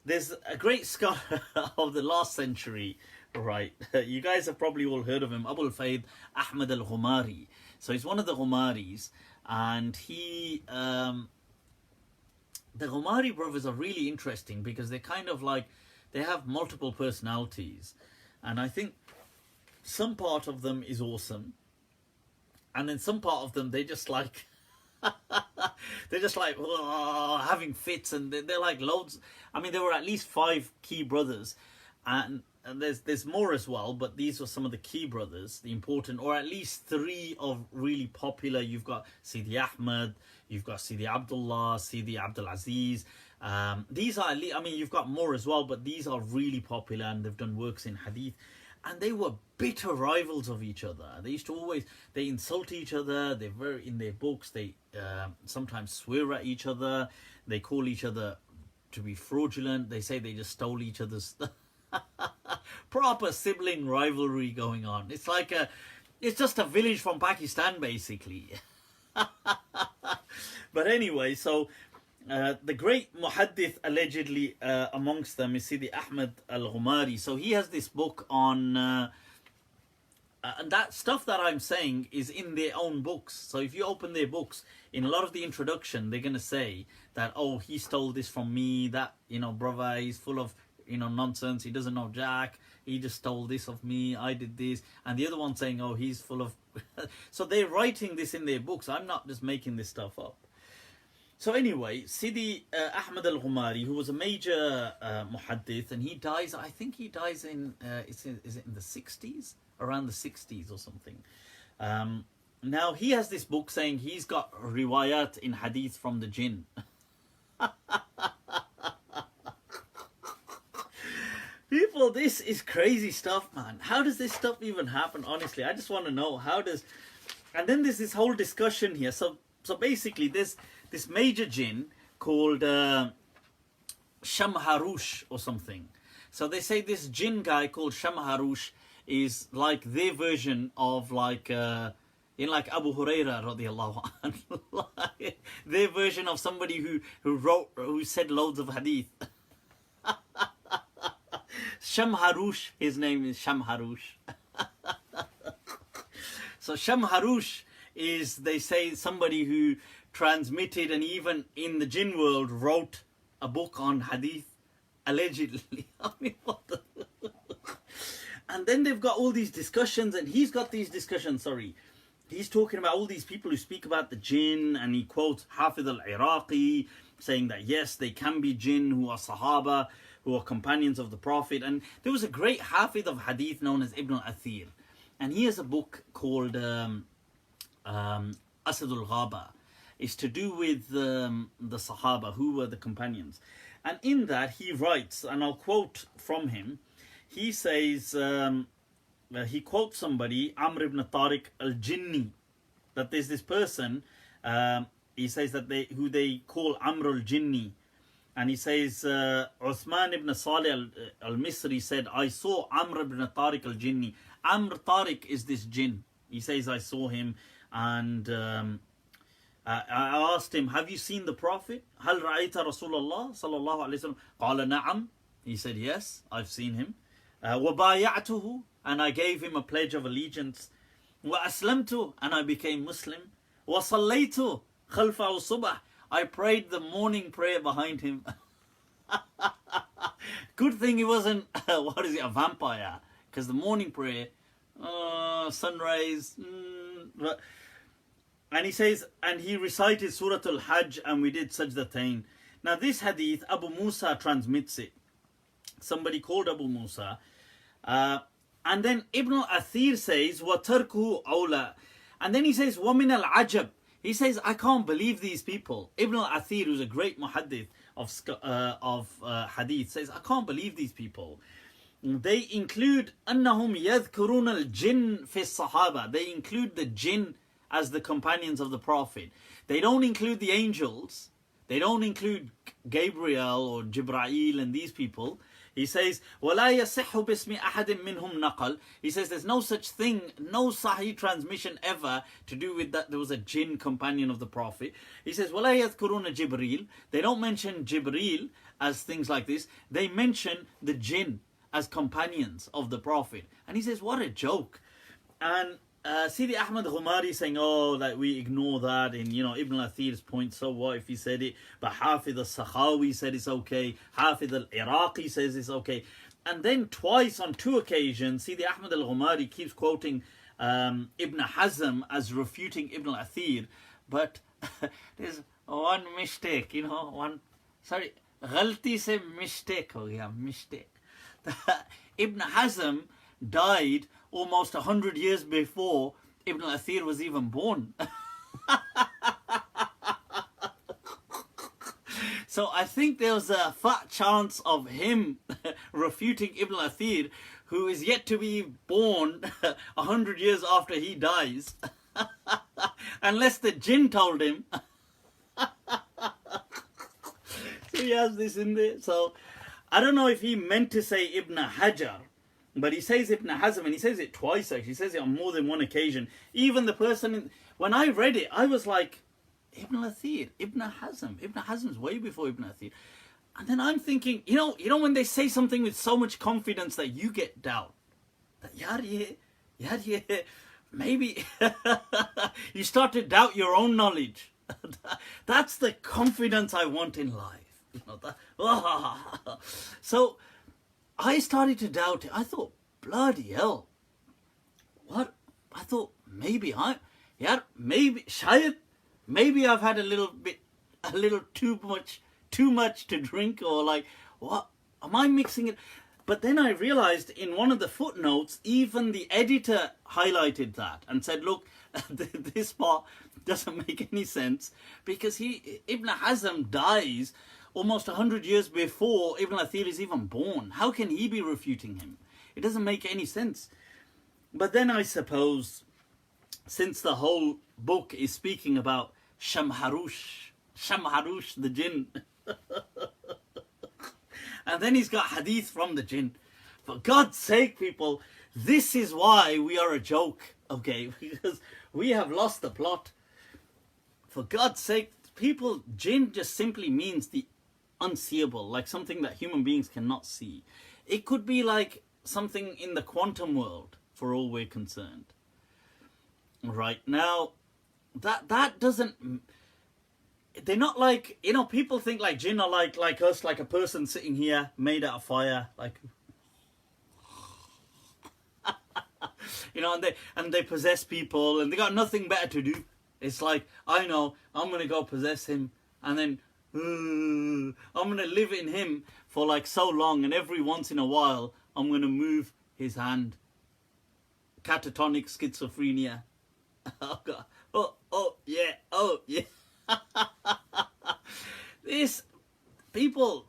there's a great scholar of the last century, right? You guys have probably all heard of him, Abul Fayd Ahmad al-Ghumari. So he's one of the Ghumaris, and he the Ghumari brothers are really interesting because they're kind of like, they have multiple personalities, and I think some part of them is awesome, and then some part of them they just like they're just like having fits, and they're like loads. I mean, there were at least 5 key brothers, and there's more as well, but these were some of the key brothers, the important, or at least 3 of really popular. You've got Sidi Ahmad, you've got Sidi Abdullah, Sidi Abdul Aziz. These are, you've got more as well, but these are really popular, and they've done works in Hadith. And they were bitter rivals of each other. They used to they insult each other. They're very, in their books, they sometimes swear at each other. They call each other to be fraudulent. They say they just stole each other's proper sibling rivalry going on. It's like it's just a village from Pakistan basically. But anyway, so the great muhaddith allegedly amongst them is Sidi Ahmad al-Ghumari. So he has this book on and that stuff that I'm saying is in their own books. So if you open their books, in a lot of the introduction, they're going to say that, oh, he stole this from me, that, brother, he's full of, nonsense, he doesn't know jack, he just stole this of me, I did this. And the other one saying, oh, he's full of... So they're writing this in their books. I'm not just making this stuff up. So anyway, Sidi Ahmad al-Ghumari, who was a major muhaddith, and he dies, I think he dies in, is it in the 60s? Around the 60s or something. Now, he has this book saying he's got riwayat in hadith from the jinn. People, this is crazy stuff, man. How does this stuff even happen? Honestly, I just want to know, how does... And then there's this whole discussion here. So basically, there's this major jinn called Shamharush or something. So they say this jinn guy called Shamharush is like their version of like Abu Huraira radiallahu anhu, their version of somebody who said loads of hadith. Shamharush, his name is Shamharush. So Shamharush is, they say, somebody who transmitted and even in the jinn world wrote a book on hadith, allegedly. I mean, what the... And then they've got all these discussions, and he's got these discussions, he's talking about all these people who speak about the jinn, and he quotes Hafidh al-Iraqi, saying that yes, they can be jinn who are Sahaba, who are companions of the Prophet. And there was a great Hafidh of Hadith known as Ibn al-Athir, and he has a book called Asad al-Ghaba. It's to do with the Sahaba, who were the companions. And in that he writes, and I'll quote from him, he says, he quotes somebody, Amr ibn Tariq al-Jinni, that there's this person, he says that who they call Amr al-Jinni, and he says, Uthman ibn Salih al-Misri said, I saw Amr ibn Tariq al-Jinni. Amr Tariq is this jinn. He says, I saw him, and I asked him, have you seen the Prophet? Hal ra'ayta Rasulullah sallallahu alayhi wa sallam? Qala na'am. He said, yes, I've seen him. وَبَايَعْتُهُ, and I gave him a pledge of allegiance. وَأَسْلَمْتُ, and I became Muslim. وَصَلَّيْتُ خَلْفَهُ الصُّبْحِ, I prayed the morning prayer behind him. Good thing he wasn't, a vampire. Because the morning prayer, sunrise, and he says, and he recited Surah Al-Hajj, and we did Sajdatain. Now this hadith, Abu Musa transmits it. Somebody called Abu Musa. And then Ibn al-Athir says, وَتَرْكُهُ أَوْلَى. And then he says, وَمِنَ الْعَجَبِ. He says, I can't believe these people. Ibn al-Athir, who's a great muhaddith of hadith, says, I can't believe these people. They include أَنَّهُمْ يَذْكُرُونَ الْجِنِّ فِي الصَّحَابَةِ. They include the jinn as the companions of the Prophet. They don't include the angels. They don't include Gabriel or Jibreel and these people. He says, وَلَا يَصِحُّ بِاسْمِ أَحَدٍ مِّنْهُمْ نَقَلٍ. He says there's no such thing, no Sahih transmission ever to do with that there was a jinn companion of the Prophet. He says, وَلَا يَذْكُرُونَ جِبْرِيل. They don't mention Jibreel as things like this. They mention the jinn as companions of the Prophet. And he says, what a joke. And Sidi Ahmad Ghumari saying, oh, that we ignore that, and Ibn al-Athir's point, so what if he said it? But Hafidh al-Sakhawi said it's okay, Hafidh al-Iraqi says it's okay. And then twice on two occasions, Sidi Ahmad al-Ghumari keeps quoting Ibn Hazm as refuting Ibn al-Athir, but there's one mistake, ghalti se mistake ho gaya, mistake. Ibn Hazm died almost 100 years before Ibn al-Athir was even born. So I think there was a fat chance of him refuting Ibn al-Athir, who is yet to be born 100 years after he dies. Unless the jinn told him. he has this in there. So I don't know if he meant to say Ibn Hajar, but he says Ibn Hazm, and he says it twice actually. He says it on more than one occasion. Even the person, when I read it, I was like, Ibn Athir, Ibn Hazm. Ibn Hazm's way before Ibn Athir. And then I'm thinking, you know when they say something with so much confidence that you get doubt. That yeah, maybe you start to doubt your own knowledge. That's the confidence I want in life. You know, So I started to doubt it. I thought, bloody hell. What? I thought, maybe maybe I've had a little too much to drink, or like, what? Am I mixing it? But then I realized in one of the footnotes, even the editor highlighted that and said, look, this part doesn't make any sense, because Ibn Hazm dies almost 100 years before Ibn Athir is even born. How can he be refuting him? It doesn't make any sense. But then I suppose, since the whole book is speaking about Shamharush the jinn, and then he's got hadith from the jinn. For God's sake, people, this is why we are a joke, okay? Because we have lost the plot. For God's sake, people, jinn just simply means the unseeable, like something that human beings cannot see. It could be like something in the quantum world, for all we're concerned. Right, now, that doesn't... They're not like, people think like jinn are like us, like a person sitting here made out of fire, like, and they possess people, and they got nothing better to do. It's like, I know, I'm gonna go possess him, and then I'm gonna live in him for like so long, and every once in a while I'm gonna move his hand. Catatonic schizophrenia. Oh God. Oh yeah. This people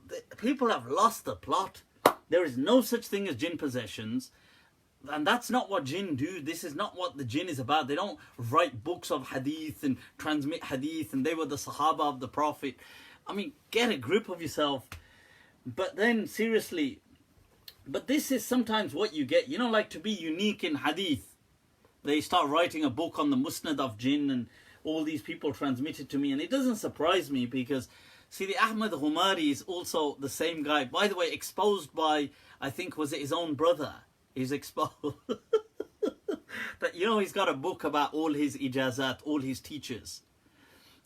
have lost the plot. There is no such thing as jinn possessions, and that's not what jinn do. This is not what the jinn is about. They don't write books of hadith and transmit hadith, and they were the Sahaba of the Prophet. I mean, get a grip of yourself. But then, seriously, but this is sometimes what you get, like to be unique in hadith. They start writing a book on the Musnad of jinn, and all these people transmit it to me, and it doesn't surprise me, because Sidi Ahmad al-Ghumari is also the same guy. By the way, exposed by, I think, was it his own brother? He's exposed. That, he's got a book about all his ijazat, all his teachers.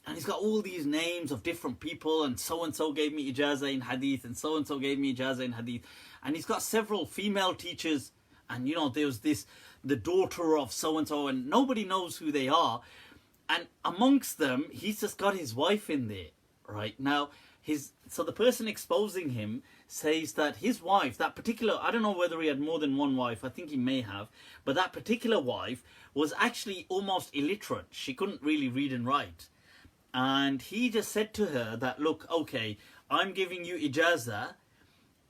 And he's got all these names of different people, and so gave me ijazah in hadith, and so gave me ijazah in hadith. And he's got several female teachers, and there was the daughter of so-and-so, and nobody knows who they are. And amongst them, he's just got his wife in there, right? Now, so the person exposing him says that his wife, that particular, I don't know whether he had more than one wife, I think he may have, but that particular wife was actually almost illiterate. She couldn't really read and write. And he just said to her that, look, okay, I'm giving you ijazah,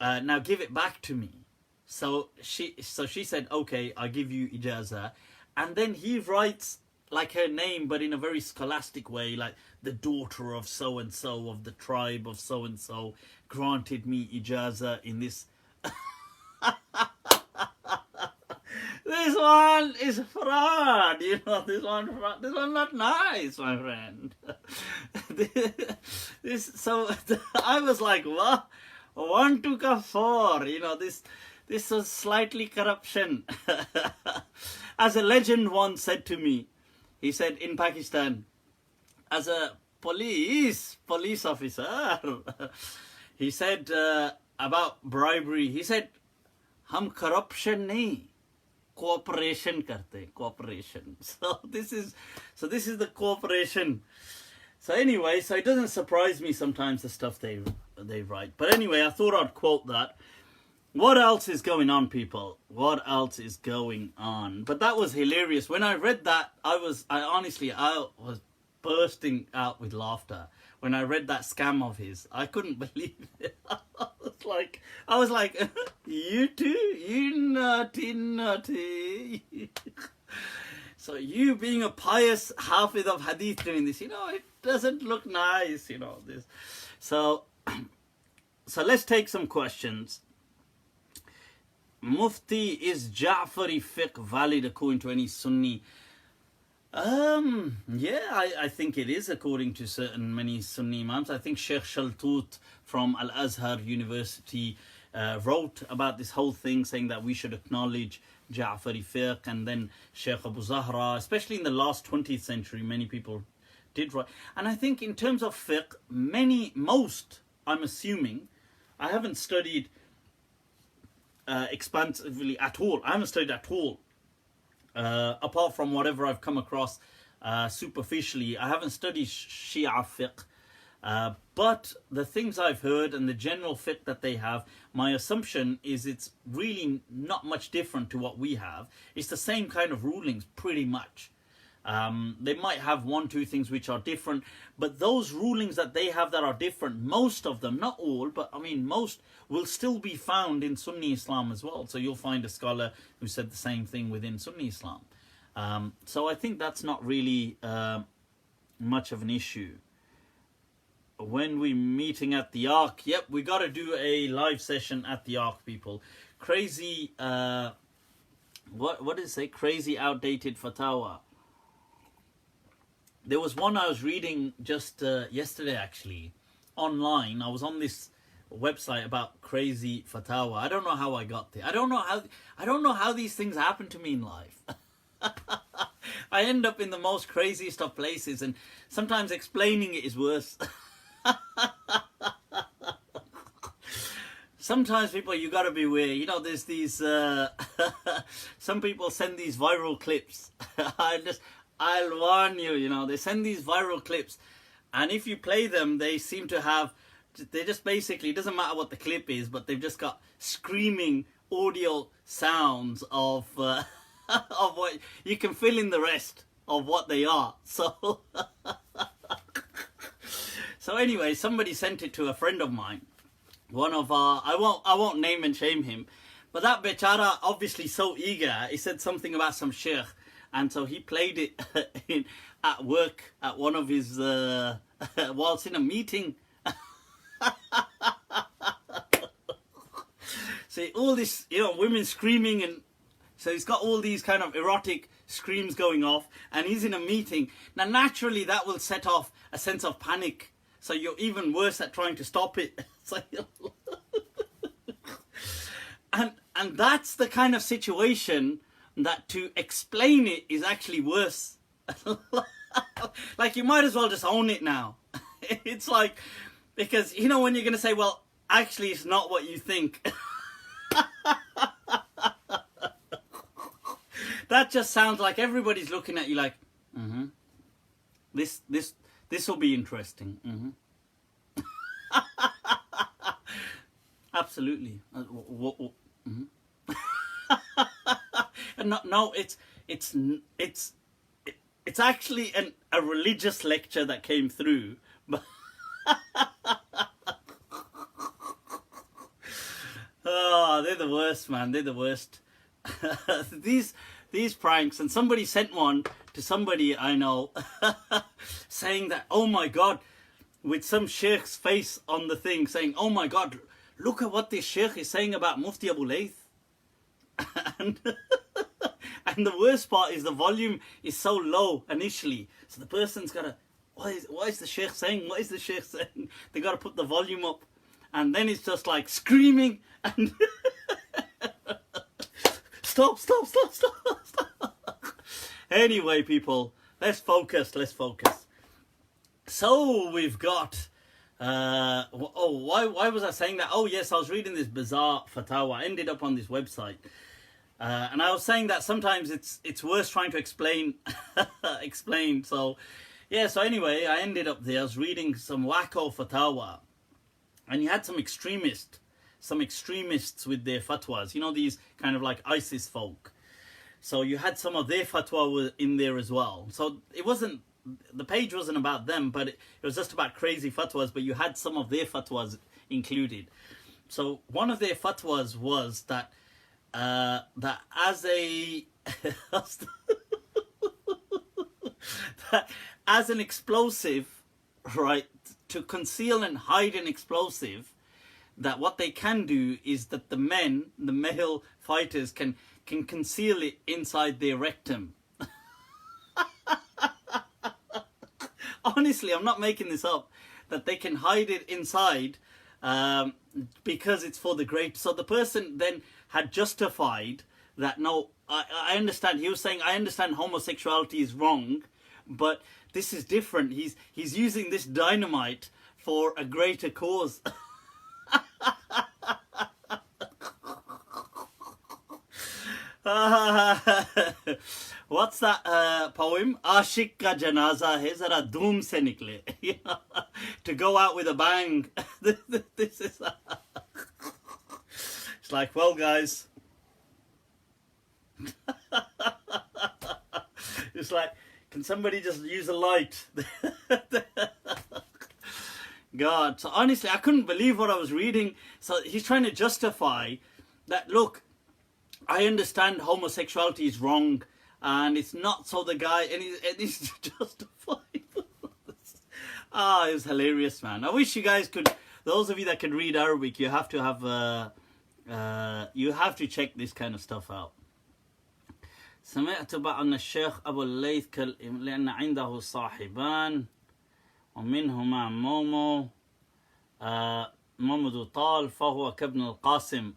now give it back to me. So she said, okay, I give you ijazah. And then he writes like her name, but in a very scholastic way, like the daughter of so-and-so, of the tribe of so-and-so, granted me ijazah in this. This one is fraud, this one not nice, my friend. So I was like, what? 1 to ka 4, this was slightly corruption. As a legend once said to me, he said in Pakistan, as a police officer, he said about bribery, he said, hum corruption nahi, cooperation karte, cooperation. So this is the cooperation. So anyway, so it doesn't surprise me sometimes the stuff they write. But anyway, I thought I'd quote that. What else is going on, people? What else is going on? But that was hilarious. When I read that, I was bursting out with laughter. When I read that scam of his, I couldn't believe it. I was like, you too? You naughty. So you being a pious hafiz of hadith doing this, it doesn't look nice, this. So So let's take some questions. Mufti, is Jafari fiqh valid according to any Sunni? Yeah, I think it is according to many Sunni Imams. I think Sheikh Shaltut from Al-Azhar University wrote about this whole thing, saying that we should acknowledge Ja'fari fiqh, and then Sheikh Abu Zahra, especially in the last 20th century, many people did write. And I think in terms of fiqh, most, I'm assuming, I haven't studied expansively at all. I haven't studied at all. Apart from whatever I've come across superficially, I haven't studied Shia fiqh. But the things I've heard and the general fiqh that they have, my assumption is it's really not much different to what we have. It's the same kind of rulings, pretty much. They might have 1-2 things which are different, but those rulings that they have that are different, most of them, not all, but I mean most, will still be found in Sunni Islam as well. So you'll find a scholar who said the same thing within Sunni Islam. So I think that's not really much of an issue. When we meeting at the Ark, yep, we got to do a live session at the Ark, people. Crazy, what did it say? Crazy outdated fatwa. There was one I was reading just yesterday, actually, online. I was on this website about crazy fatwa. I don't know how I got there. I don't know how these things happen to me in life. I end up in the most craziest of places, and sometimes explaining it is worse. Sometimes people, you gotta be aware. You know, there's these some people send these viral clips. I'll warn you, you know, they send these viral clips, and if you play them, they seem to have, they just basically, it doesn't matter what the clip is, but they've just got screaming audio sounds of of what, you can fill in the rest of what they are. So so anyway, somebody sent it to a friend of mine, one of our, I won't name and shame him, but that bechara, obviously so eager, he said something about some sheikh. And so he played it at work at one of his, whilst in a meeting. See, all this, you know, women screaming, and so he's got all these kind of erotic screams going off, and he's in a meeting. Now, naturally, that will set off a sense of panic. So you're even worse at trying to stop it. So and that's the kind of situation that to explain it is actually worse. Like, you might as well just own it now. It's like, because, you know, when you're going to say, well, actually it's not what you think. That just sounds like everybody's looking at you like, this will be interesting. Absolutely. No, it's actually a religious lecture that came through. Oh, they're the worst, man. They're the worst. These pranks, and somebody sent one to somebody I know, saying that, oh my God, with some sheikh's face on the thing, saying, oh my God, look at what this sheikh is saying about Mufti Abu Layth. And the worst part is the volume is so low initially, so the person's gotta, what is the sheikh saying? What is the sheikh saying? They gotta put the volume up, and then it's just like screaming and stop. Anyway, people, let's focus. So we've got why was I saying that? Oh yes, I was reading this bizarre fatwa. I ended up on this website. And I was saying that sometimes it's worse trying to explain. So, yeah, so anyway, I ended up there. I was reading some wacko fatwa. And you had some extremists with their fatwas. You know, these kind of like ISIS folk. So you had some of their fatwa in there as well. So it wasn't, the page wasn't about them, but it was just about crazy fatwas. But you had some of their fatwas included. So one of their fatwas was that that as a that as an explosive, right, to conceal and hide an explosive, that what they can do is that the male fighters can conceal it inside their rectum. Honestly, I'm not making this up. That they can hide it inside because it's for the great. So the person then had justified that, no, I understand. He was saying, I understand homosexuality is wrong, but this is different. He's using this dynamite for a greater cause. What's that poem? Ashik ka janaza hai zara doom se nikle. To go out with a bang. This is it's like, well, guys, it's like, can somebody just use a light? God, so honestly, I couldn't believe what I was reading. So he's trying to justify that, look, I understand homosexuality is wrong, and it's not so the guy, and he's justifying. It was hilarious, man. I wish you guys could, those of you that can read Arabic, you have to have, you have to check this kind of stuff out. سمعت بأن الشيخ أبو الليث لأن عنده صاحبان ومنهما مومو محمد طال فهو كابن القاسم.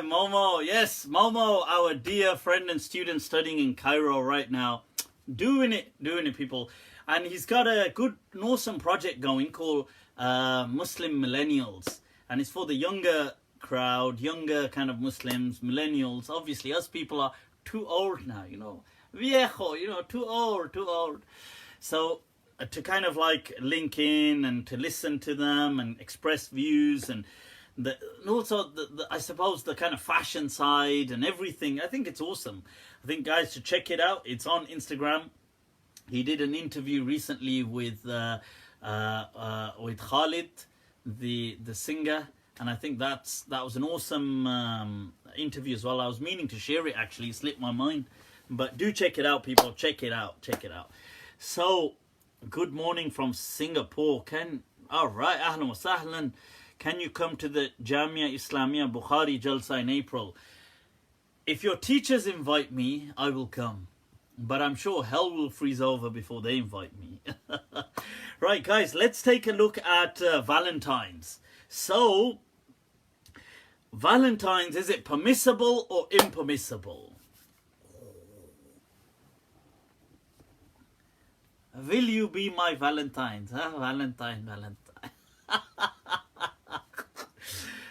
Momo, yes, Momo, our dear friend and student studying in Cairo right now, doing it, people. And he's got a good, awesome project going called Muslim Millennials, and it's for the younger crowd, younger kind of Muslims, millennials. Obviously, us people are too old now, viejo, too old. So to kind of like link in and to listen to them and express views and also I suppose the kind of fashion side and everything. I think it's awesome. I think guys should check it out. It's on Instagram. He did an interview recently with Khalid, the singer, and I think that was an awesome interview as well. I was meaning to share it, actually, it slipped my mind, but do check it out, people. Check it out. So, good morning from Singapore. All right, ahlan wa sahlan. Can you come to the Jamia Islamia Bukhari Jalsa in April? If your teachers invite me, I will come. But I'm sure hell will freeze over before they invite me. Right, guys, let's take a look at Valentines. So, Valentines, is it permissible or impermissible? Will you be my Valentines? Huh? Valentine.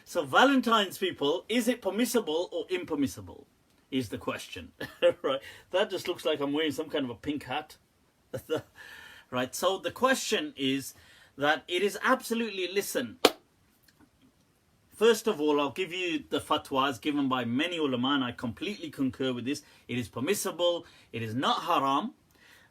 So Valentine's, people, is it permissible or impermissible? Is the question. Right, that just looks like I'm wearing some kind of a pink hat. Right, so the question is that it is absolutely, listen, first of all, I'll give you the fatwas given by many ulama, and I completely concur with this. It is permissible, it is not haram,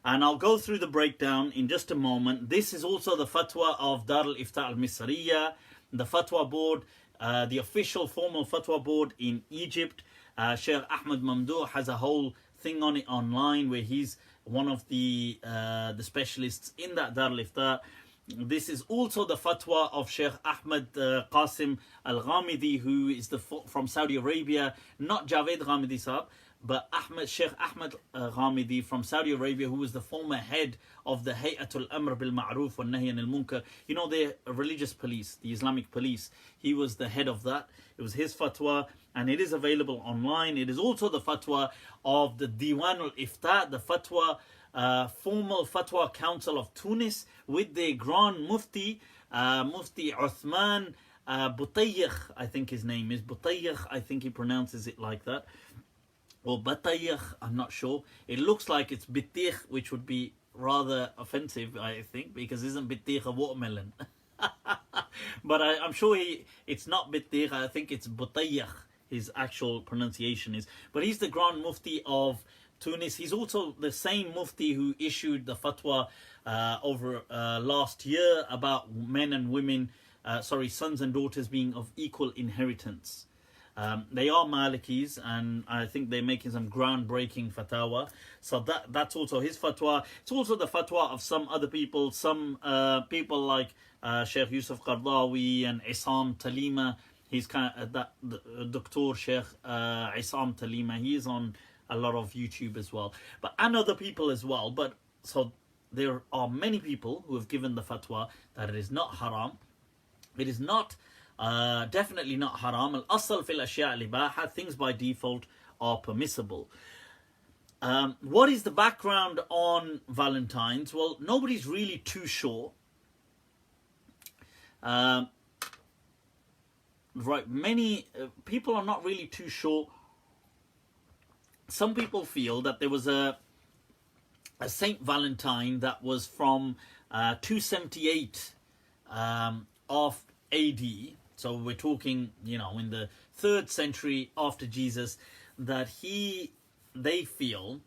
and I'll go through the breakdown in just a moment. This is also the fatwa of Dar al-Ifta al-Misriya, the fatwa board, the official formal fatwa board in Egypt. Sheikh Ahmad Mamdouh has a whole thing on it online where he's one of the specialists in that Dar al-Ifta. This is also the fatwa of Sheikh Ahmad Qasim al-Ghamidi, who is from Saudi Arabia, not Javed Ghamidi Sahab, but Sheikh Ahmad Ghamidi from Saudi Arabia, who was the former head of the Hay'atul Amr bil Ma'ruf wa Nahy anil Munkar. The religious police, the Islamic police. He was the head of that. It was his fatwa, and it is available online. It is also the fatwa of the Diwan al-Ifta, the fatwa, formal fatwa council of Tunis, with their Grand Mufti, Mufti Uthman Butayyikh, I think his name is Butayyikh. I think he pronounces it like that. Or Batayikh, I'm not sure. It looks like it's Bitikh, which would be rather offensive, I think, because isn't Bitikh a watermelon? But I'm sure it's not Bitikh, I think it's Butayyikh, his actual pronunciation is. But he's the Grand Mufti of Tunis. He's also the same Mufti who issued the fatwa over last year about men and women, sons and daughters being of equal inheritance. They are Malikis, and I think they're making some groundbreaking fatwa. So that's also his fatwa. It's also the fatwa of some other people. Some people like Sheikh Yusuf Qardawi and Isam Talima. He's kind of Dr. Sheikh Isam Talima. He is on a lot of YouTube as well, and other people as well. But so there are many people who have given the fatwa that it is not haram. It is not definitely not haram. Al-asl fil ashya' al-ibaha, things by default are permissible. What is the background on Valentine's? Well, nobody's really too sure. Right, many people are not really too sure. Some people feel that there was a Saint Valentine that was from 278 of AD. So we're talking, in the 3rd century after Jesus, that they feel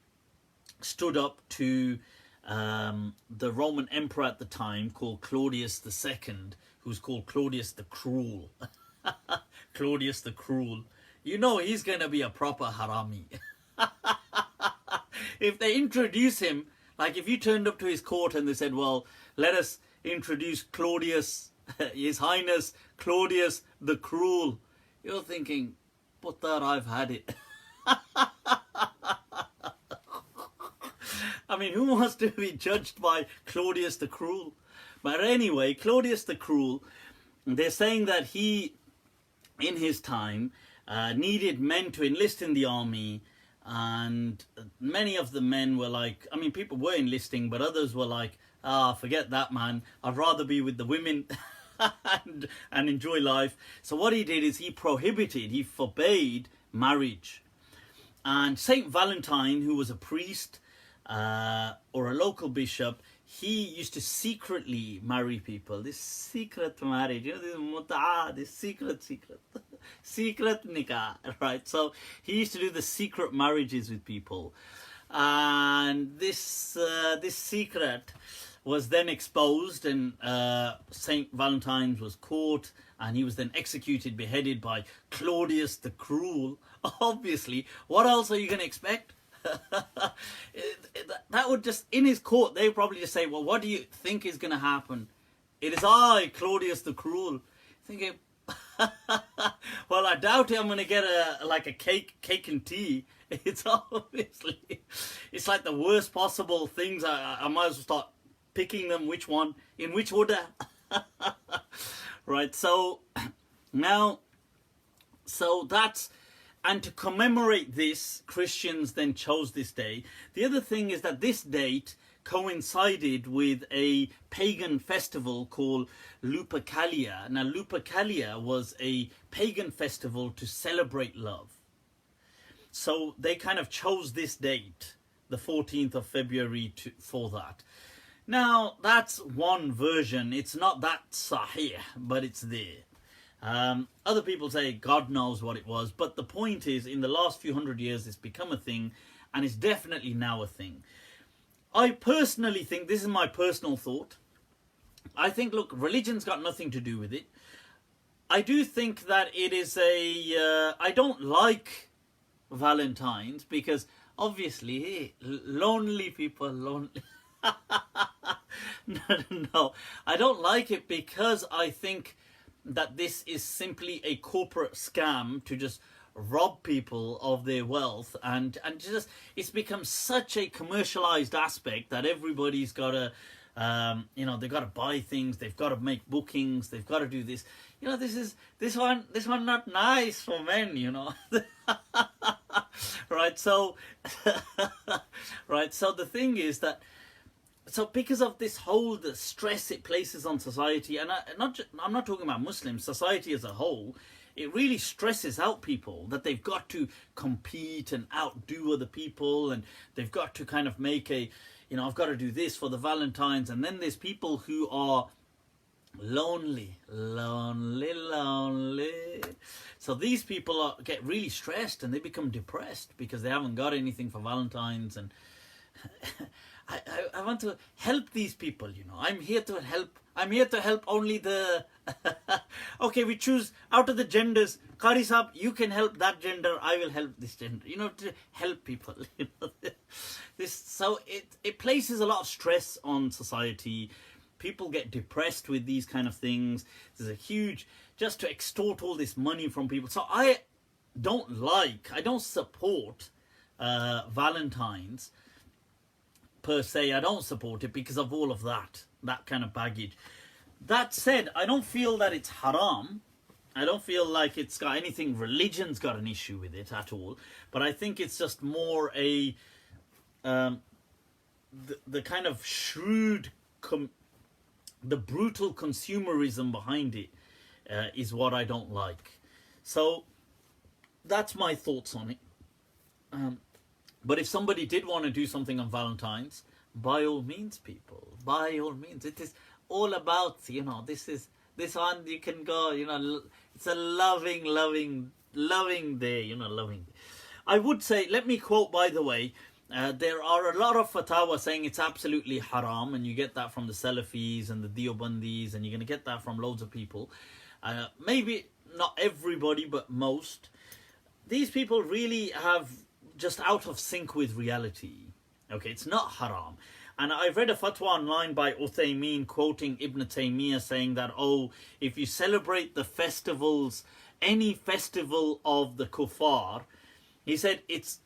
stood up to the Roman emperor at the time called Claudius II, who's called Claudius the Cruel. Claudius the Cruel. He's going to be a proper harami. If they introduce him, like if you turned up to his court and they said, well, let us introduce Claudius, His Highness Claudius the Cruel, you're thinking, but that I've had it. I mean, who wants to be judged by Claudius the Cruel? But anyway, Claudius the Cruel, they're saying that he, in his time, needed men to enlist in the army, and many of the men were like, people were enlisting, but others were like, forget that, man, I'd rather be with the women and enjoy life. So what he did is he forbade marriage. And Saint Valentine, who was a priest or a local bishop, he used to secretly marry people. This secret marriage, this mut'a, this secret secret nikah, right? So he used to do the secret marriages with people, and this secret was then exposed, and Saint Valentine was caught, and he was then executed, beheaded by Claudius the Cruel. Obviously, what else are you going to expect? That would just, in his court, they would probably just say, well, what do you think is going to happen? It is I, Claudius the Cruel. Thinking, well, I doubt I'm going to get a cake and tea. It's obviously, it's like the worst possible things. I might as well start picking them, which one, in which order. Right, so now, and to commemorate this, Christians then chose this day. The other thing is that this date coincided with a pagan festival called Lupercalia. Now, Lupercalia was a pagan festival to celebrate love. So they kind of chose this date, the 14th of February, for that. Now, that's one version. It's not that sahih, but it's there. Other people say God knows what it was, but the point is, in the last few hundred years, it's become a thing, and it's definitely now a thing. I personally think, this is my personal thought, I think, look, religion's got nothing to do with it. I do think that it is I don't like Valentine's, because obviously, hey, lonely people, lonely. No, I don't like it because I think that this is simply a corporate scam to just rob people of their wealth, and just, it's become such a commercialized aspect that everybody's got to, they've got to buy things, they've got to make bookings, they've got to do this. This one not nice for men, right? So, right. So the thing is that, so because of this whole the stress it places on society, and I'm not talking about Muslims, society as a whole, it really stresses out people that they've got to compete and outdo other people, and they've got to kind of make I've got to do this for the Valentines. And then there's people who are lonely. So these people get really stressed, and they become depressed because they haven't got anything for Valentines. And I want to help these people, I'm here to help only the okay, we choose out of the genders, Qari Sahib, you can help that gender, I will help this gender. You know, to help people. You know, so it places a lot of stress on society. People get depressed with these kind of things. There's a huge, just to extort all this money from people. So I don't support Valentines per se. I don't support it because of all of that kind of baggage. That said, I don't feel that it's haram. I don't feel like it's got anything, religion's got an issue with it at all. But I think it's just more a, the kind of shrewd, the brutal consumerism behind it is what I don't like. So that's my thoughts on it. But if somebody did want to do something on Valentine's, by all means, people, by all means. It is all about, you know, this one you can go, you know, it's a loving day, you know, loving day. I would say, let me quote, by the way, there are a lot of fatwa saying it's absolutely haram, and you get that from the Salafis and the Deobandis, and you're going to get that from loads of people. Maybe not everybody, but most. These people really have just out of sync with reality. Okay, it's not haram. And I've read a fatwa online by Uthaymeen quoting Ibn Taymiyyah saying that, oh, if you celebrate the festivals, any festival of the kuffar, he said it's,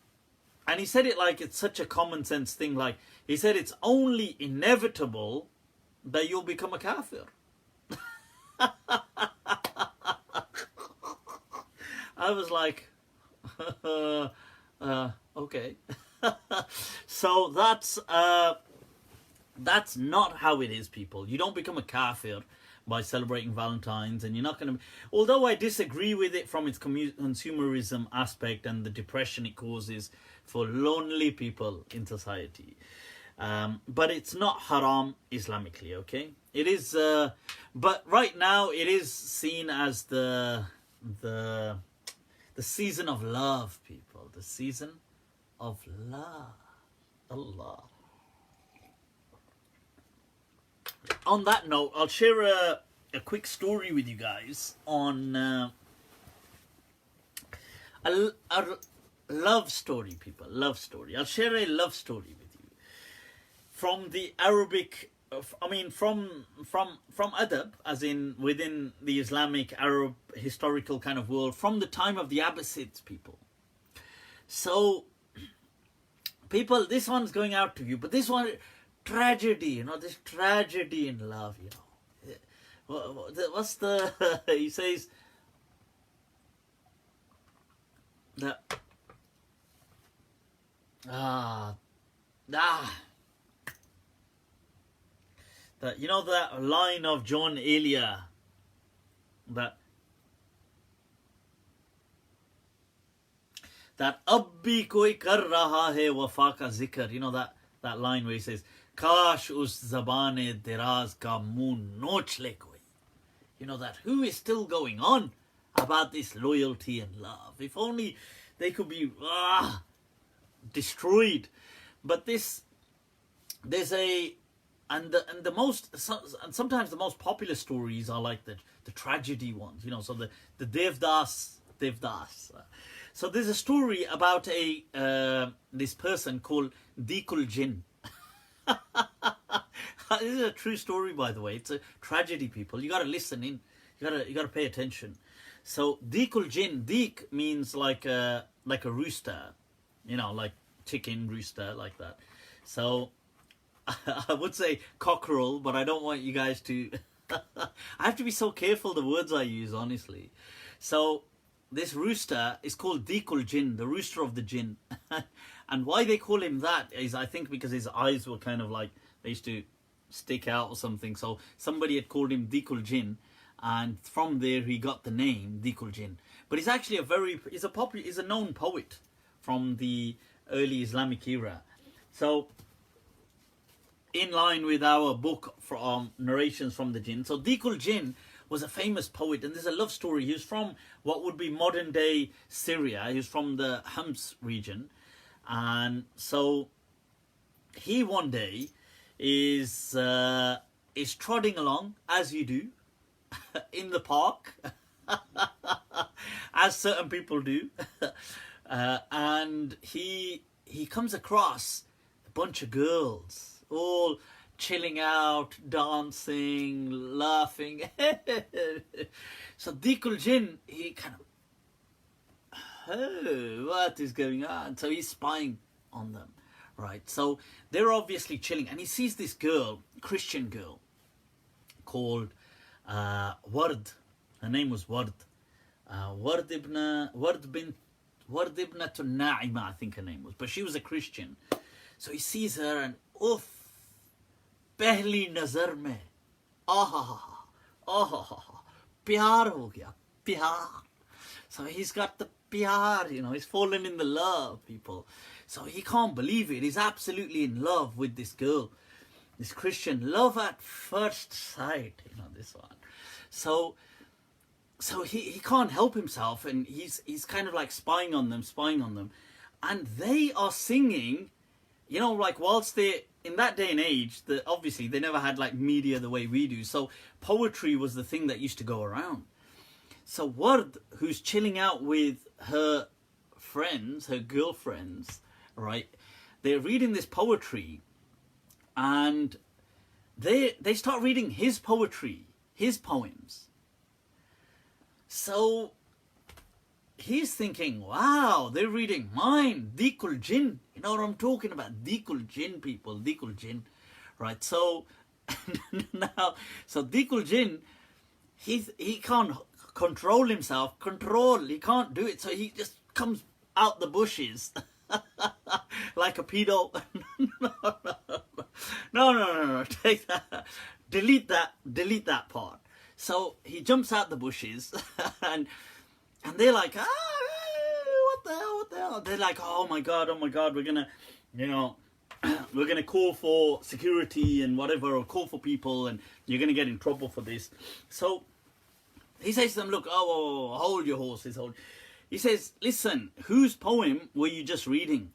and he said it like it's such a common sense thing, like, he said it's only inevitable that you'll become a kafir. I was like, okay. So that's not how it is, people. You don't become a kafir by celebrating Valentine's, and you're not going to... Although I disagree with it from its consumerism aspect and the depression it causes for lonely people in society. But it's not haram Islamically, okay? It is... but right now it is seen as the season of love, people. The season of love. Allah. On that note, I'll share a quick story with you guys on a love story, people. Love story. I'll share a love story with you from the Arabic. I mean, from adab, as in within the Islamic Arab historical kind of world, from the time of the Abbasids, people. So, people, this one's going out to you, but this one, tragedy, you know, this tragedy in love, you know. What's the, he says, that, that, you know that line of John Elia, that Abbi koi kar raha hai wafa ka zikr, you know that line where he says, Kash us zabane deraz ka moon noch le koi. You know that, who is still going on about this loyalty and love? If only they could be destroyed. But this, there's a, and sometimes the most popular stories are like the tragedy ones, you know. So the Devdas. So there's a story about this person called Dikul Jinn. This is a true story, by the way. It's a tragedy, people. You got to listen in. You got to pay attention. So Dikul Jinn. Dik means like a rooster, you know, like chicken rooster, like that. So I would say cockerel, but I don't want you guys to... I have to be so careful the words I use, honestly. So this rooster is called Dikul Jinn, the rooster of the jinn. And why they call him that is, I think, because his eyes were kind of like, they used to stick out or something. So somebody had called him Dikul Jinn, and from there he got the name Dikul Jinn. But he's actually he's a known poet from the early Islamic era. So in line with our book from narrations from the jinn. So Dikul Jinn was a famous poet, and there's a love story. He was from what would be modern day Syria. He was from the Homs region. And so he one day is trotting along, as you do, in the park. as certain people do. And he comes across a bunch of girls, all chilling out, dancing, laughing. So Dikul Jinn, he kind of, oh, what is going on? So he's spying on them, right? So they're obviously chilling, and he sees this girl, Christian girl, called Ward. Her name was Ward. Ward ibn Na'ima, I think her name was, but she was a Christian. So he sees her and oof, pehli nazar mein, pyar ho gaya, pyar. So he's got the pyar, you know, he's fallen in the love, people. So he can't believe it. He's absolutely in love with this girl, this Christian. Love at first sight, you know, this one. So he can't help himself, and he's kind of like spying on them, and they are singing, you know, like whilst they in that day and age, obviously they never had like media the way we do, so poetry was the thing that used to go around. So Ward, who's chilling out with her friends, her girlfriends, right, they're reading this poetry, and they start reading his poetry, his poems. So he's thinking, wow, they're reading mine, Dikul Jinn. You know what I'm talking about? Dikul Jinn, people, Dikul Jinn. Right, so now, so Dikul Jinn, he can't control himself, he can't do it, so he just comes out the bushes like a pedo. No, take that, delete that part. So he jumps out the bushes, and they're like, what the hell? They're like, oh my god, we're gonna, you know, we're gonna call for security and whatever, or call for people, and you're gonna get in trouble for this. So he says to them, look, hold your horses, He says, listen, whose poem were you just reading?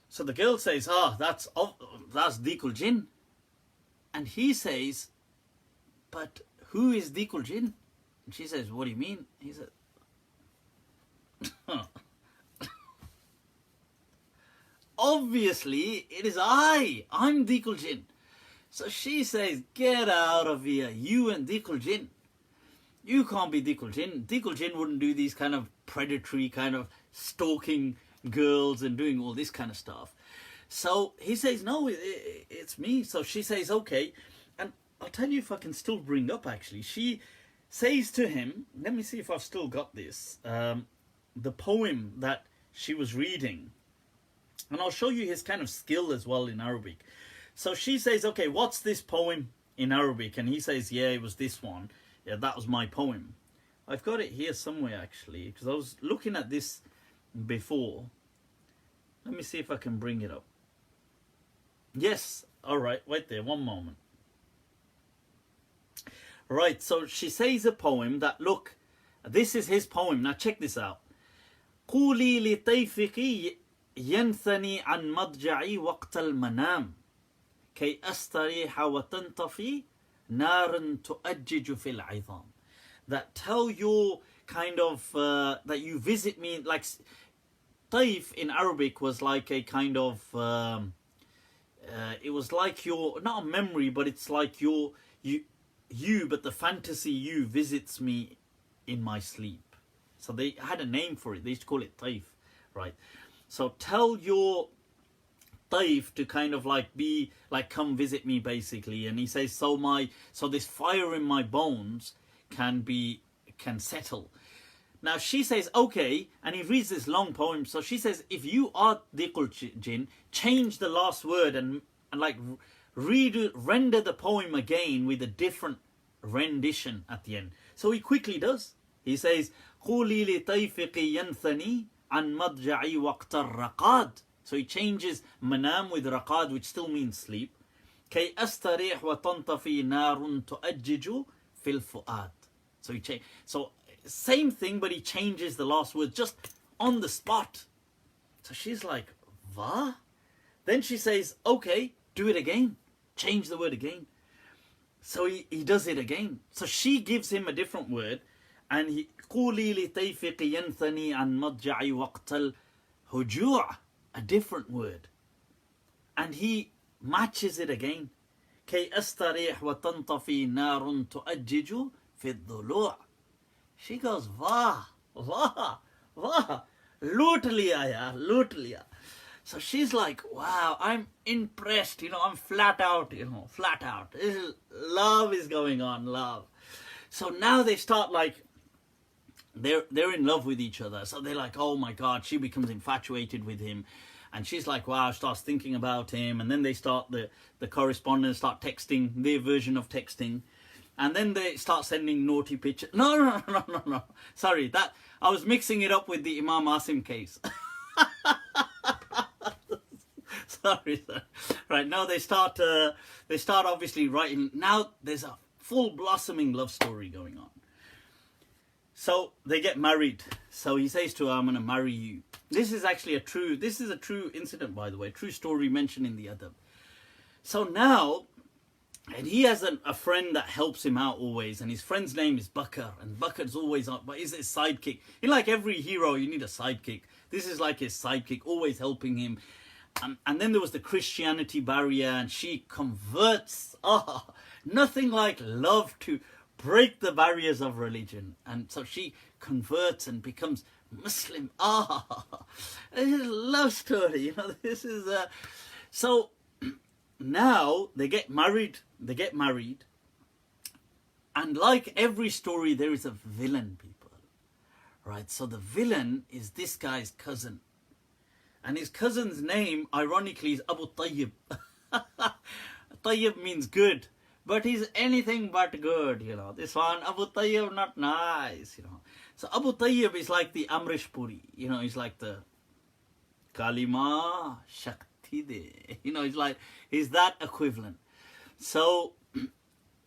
So the girl says, that's Dikul Jinn. And he says, but who is Dikul Jinn? And she says, what do you mean? He said, obviously it is I'm Dikul Jinn. So she says, get out of here, you and Dikul Jinn. You can't be Dikul Jinn. Dikul Jinn wouldn't do these kind of predatory, kind of stalking girls and doing all this kind of stuff. So he says, no, it's me. So she says, okay. And I'll tell you if I can still bring up, actually. She says to him, let me see if I've still got this, the poem that she was reading. And I'll show you his kind of skill as well in Arabic. So she says, okay, what's this poem in Arabic? And he says, yeah, it was this one. Yeah, that was my poem. I've got it here somewhere, actually, because I was looking at this before. Let me see if I can bring it up. Yes, all right, wait there, one moment. Right, so she says a poem that, look, this is his poem. Now check this out. قولي لطيفك ينثني عن مضجعي وقت المنام كي أستريح وتنطفي نار تؤجج في العظام. That tell your kind of, that you visit me, like, Taif in Arabic was like a kind of, it was like your, not a memory, but it's like you, but the fantasy you visits me in my sleep. So they had a name for it. They used to call it Taif, right? So tell your Taif to kind of like be like, come visit me, basically. And he says, so this fire in my bones can settle. Now she says, okay, and he reads this long poem. So she says, if you are Dikul Jinn, change the last word and like render the poem again with a different rendition at the end. So he quickly does. He says, قولي لطيفك ينثني عن مضجعي وقت الرقاد. So he changes manam with raqad, which still means sleep. كي أستريح وتنطفي نار تؤجج في الفؤاد. So he so same thing, but he changes the last word just on the spot. So she's like, "Va?" Then she says, "Okay, do it again. Change the word again." So he does it again. So she gives him a different word, and he قولي لطيفك ينثني عن مضجعي وقت الهجوع, a different word, and he matches it again. كي أستريح وتنطفي نار تؤجج في الضلوع. She goes, wah, wah, wah, loot liya ya, loot liya. So she's like, wow, I'm impressed, I'm flat out, flat out. Love is going on, love. So now they start like, they're in love with each other. So they're like, oh my God, she becomes infatuated with him. And she's like, wow, starts thinking about him. And then they start the correspondence, start texting, their version of texting. And then they start sending naughty pictures. No. Sorry, I was mixing it up with the Imam Asim case. Sorry. Right, now they start obviously writing. Now there's a full blossoming love story going on. So they get married. So he says to her, I'm going to marry you. This is actually a true incident, by the way, true story mentioned in the Adab. So now, and he has a friend that helps him out always, and his friend's name is Bakr, and Bakr's always up, but he's his sidekick. Like every hero, you need a sidekick. This is like his sidekick, always helping him. And then there was the Christianity barrier, and she converts. Oh, nothing like love to break the barriers of religion. And so she converts and becomes Muslim. This is a love story. This is so now they get married. And like every story, there is a villain, people. Right? So the villain is this guy's cousin. And his cousin's name, ironically, is Abu Tayyib. Tayyib means good. But he's anything but good, This one, Abu Tayyib, not nice, So Abu Tayyib is like the Amrish Puri. He's like the Kalima Shakti De. He's that equivalent. So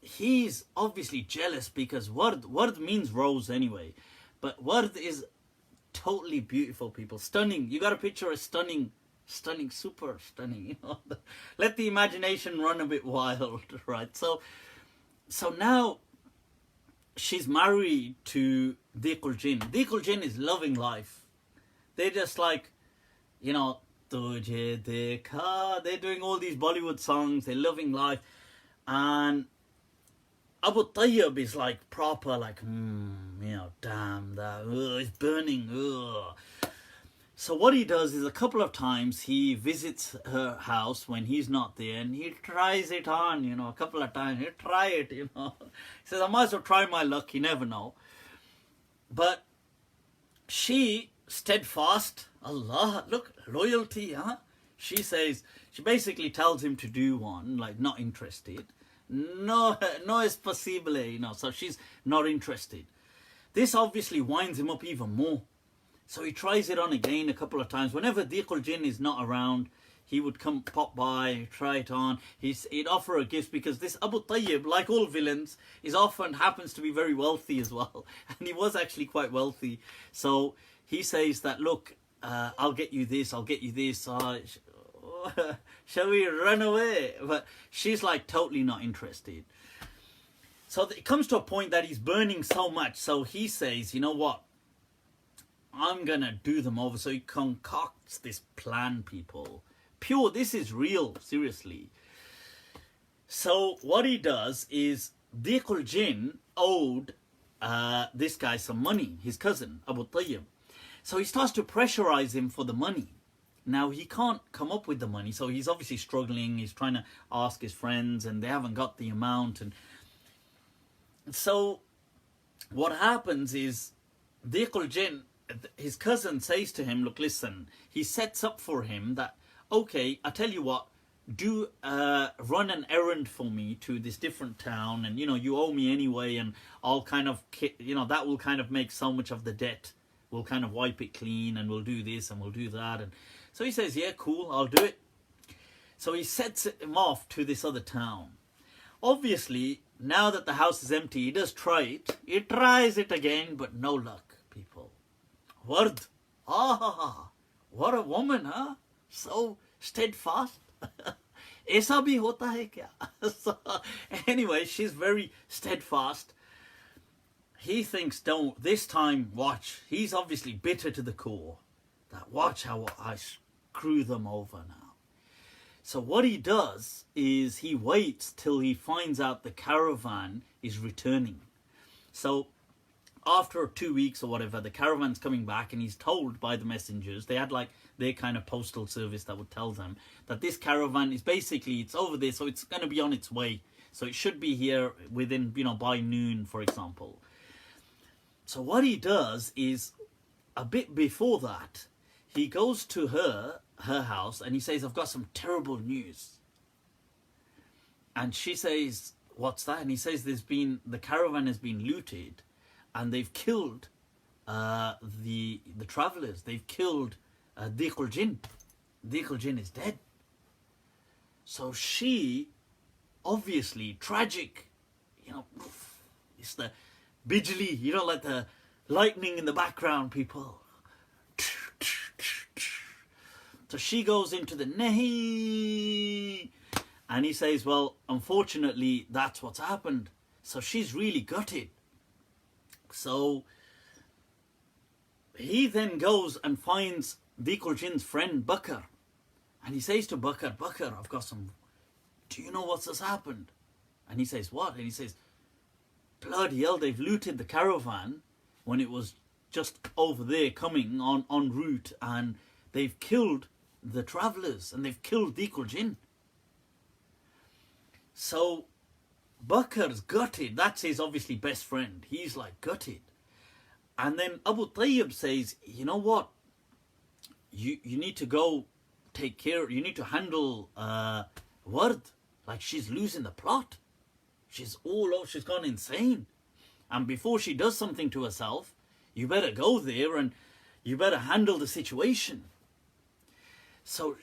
he's obviously jealous because Ward means rose anyway. But Ward is totally beautiful, people. Stunning. You got a picture of stunning, super stunning. Let the imagination run a bit wild, right? So now she's married to Diqul Jinn. Diqul Jinn is loving life. They're just like, Tujhe dekha. They're doing all these Bollywood songs. They're loving life. And Abu Tayyib is like proper, like, damn, that, it's burning, So what he does is a couple of times he visits her house when he's not there, and he tries it on, a couple of times. He'll try it, He says, I might as well try my luck, you never know. But she, steadfast, Allah, look, loyalty, She basically tells him to do one, like not interested. No es posible, so she's not interested. This obviously winds him up even more. So he tries it on again a couple of times. Whenever Diqul Jinn is not around, he would pop by, try it on. He'd offer a gift because this Abu Tayyib, like all villains, happens to be very wealthy as well. And he was actually quite wealthy. So he says that, look, I'll get you this, I'll get you this. Shall we run away? But she's like totally not interested. So it comes to a point that he's burning so much. So he says, you know what? I'm going to do them over. So he concocts this plan, people. Pure, this is real, seriously. So what he does is, Diqul Jinn owed this guy some money, his cousin, Abu Tayyib. So he starts to pressurize him for the money. Now, he can't come up with the money, so he's obviously struggling. He's trying to ask his friends, and they haven't got the amount. And so what happens is, Diqul Jinn, his cousin, says to him, look, listen, he sets up for him that, okay, I tell you what, do run an errand for me to this different town, and, you owe me anyway, and I'll kind of, that will kind of make so much of the debt. We'll kind of wipe it clean, and we'll do this, and we'll do that, and so he says, yeah, cool, I'll do it. So he sets him off to this other town. Obviously, now that the house is empty, he does try it. He tries it again, but no luck, people. Ward. What a woman, huh? So steadfast. Aisa bhi hota hai kya? So, anyway, she's very steadfast. he thinks, don't, this time, watch. He's obviously bitter to the core. That watch how I screw them over now. So what he does is he waits till he finds out the caravan is returning. So after 2 weeks or whatever, the caravan's coming back, and he's told by the messengers, they had like their kind of postal service that would tell them that this caravan is basically, it's over there, so it's going to be on its way. So it should be here within, by noon, for example. So what he does is, a bit before that, he goes to her house, and he says, I've got some terrible news. And she says, what's that? And he says, the caravan has been looted, and they've killed the travelers. They've killed al-Jinn. Al-Jinn is dead. So she, obviously, tragic, it's the bijli, like the lightning in the background, people. So she goes into the nahi, and he says, well, unfortunately, that's what's happened. So she's really gutted. So he then goes and finds al-Jinn's friend Bakr, and he says to Bakr, I've got some, do you know what's just happened? And he says, what? And he says, bloody hell, they've looted the caravan when it was just over there coming en route, and they've killed the travellers, and they've killed al-Jinn. So Bakr's gutted. That's his obviously best friend. He's like gutted. And then Abu Tayyib says, you know what? You need to go take care. You need to handle Ward. Like, she's losing the plot. She's gone insane. And before she does something to herself, you better go there and you better handle the situation. So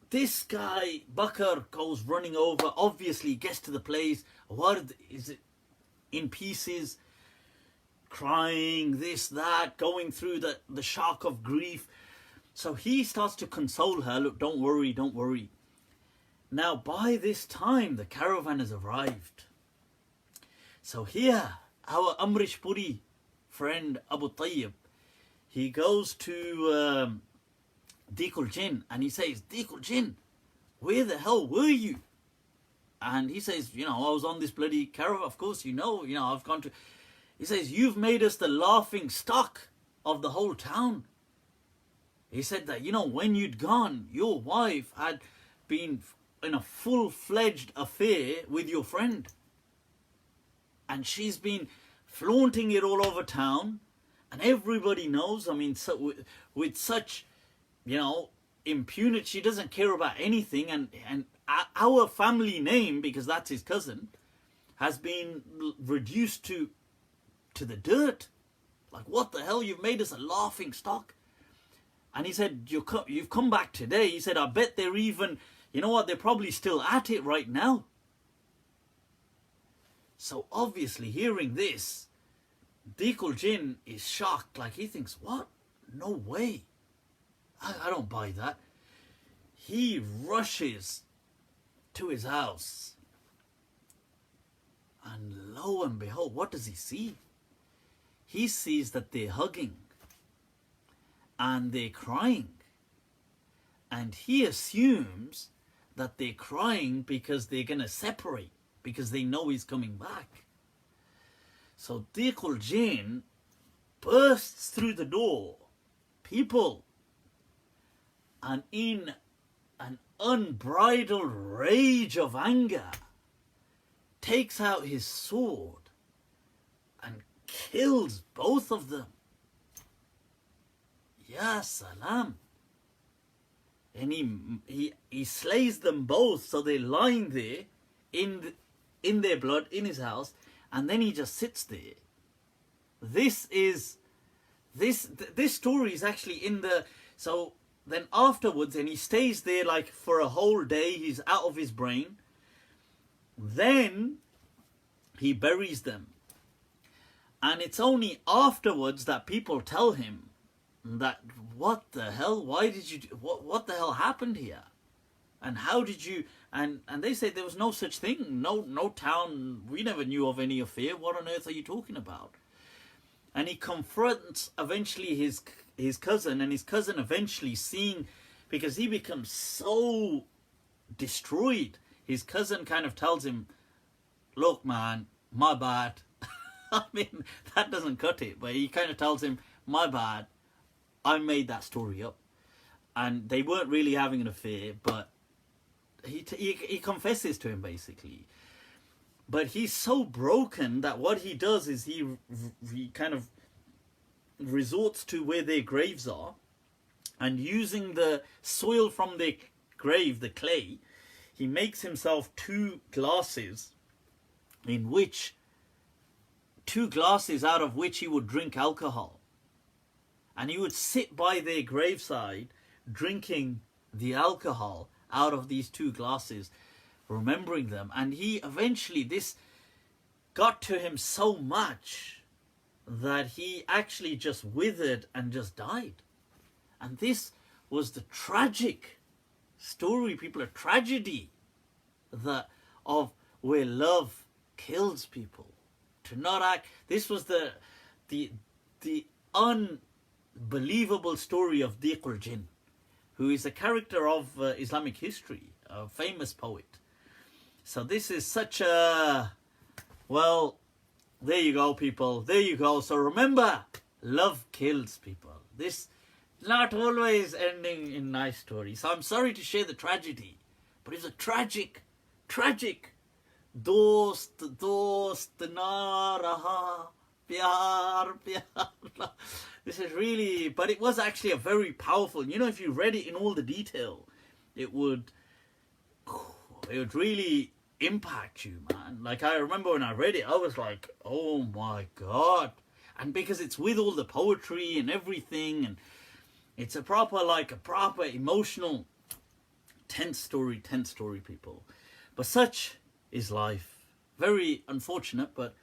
this guy, Bakr, goes running over, obviously gets to the place. Ward is in pieces, crying, this, that, going through the shock of grief. So he starts to console her. Look, don't worry, don't worry. Now, by this time, the caravan has arrived. So here, our Amrish Puri friend Abu Tayyib, he goes to al-Jinn, and he says, al-Jinn, where the hell were you? And he says, I was on this bloody caravan. Of course, I've gone to... He says, you've made us the laughing stock of the whole town. He said that, when you'd gone, your wife had been in a full-fledged affair with your friend. And she's been flaunting it all over town. And everybody knows, with such, impunity, she doesn't care about anything. And our family name, because that's his cousin, has been reduced to the dirt. Like, what the hell? You've made us a laughing stock. And he said, you've come back today. He said, I bet they're even, they're probably still at it right now. So obviously, hearing this, al-Jinn is shocked. Like, he thinks, what? No way. I don't buy that. He rushes to his house. And lo and behold, what does he see? He sees that they're hugging. And they're crying. And he assumes that they're crying because they're going to separate. Because they know he's coming back. So al-Jinn bursts through the door. People. And in an unbridled rage of anger, takes out his sword and kills both of them. Ya salam. And he slays them both, so they're lying there in their blood, in his house, and then he just sits there. This story is actually in the... So then afterwards, and he stays there like for a whole day, he's out of his brain. Then he buries them. And it's only afterwards that people tell him that, what the hell, why did you do, what the hell happened here? And how did you, and they say there was no such thing, no town, we never knew of any affair, what on earth are you talking about? and he confronts eventually his cousin, and his cousin eventually seeing, because he becomes so destroyed, his cousin kind of tells him, look man, my bad. I mean, that doesn't cut it, but he kind of tells him, my bad, I made that story up. And they weren't really having an affair, but he confesses to him basically. But he's so broken that what he does is he kind of resorts to where their graves are, and using the soil from their grave, the clay, he makes himself two glasses out of which he would drink alcohol. And he would sit by their graveside drinking the alcohol out of these two glasses, remembering them. And he eventually, this got to him so much that he actually just withered and just died. And this was the tragic story, people, a tragedy of where love kills people. To not act. This was the unbelievable story of al-Jinn, who is a character of Islamic history, a famous poet. So this is such a, well, there you go, people. There you go. So remember, love kills people. This not always ending in nice stories. So I'm sorry to share the tragedy, but it's a tragic. Dost na raha, pyar. This is really, but it was actually a very powerful, you know, if you read it in all the detail, it would really impact you, man. Like, I remember when I read it, I was like, oh my God. And because it's with all the poetry and everything, and it's a proper emotional, tense story, people. But such is life. Very unfortunate, but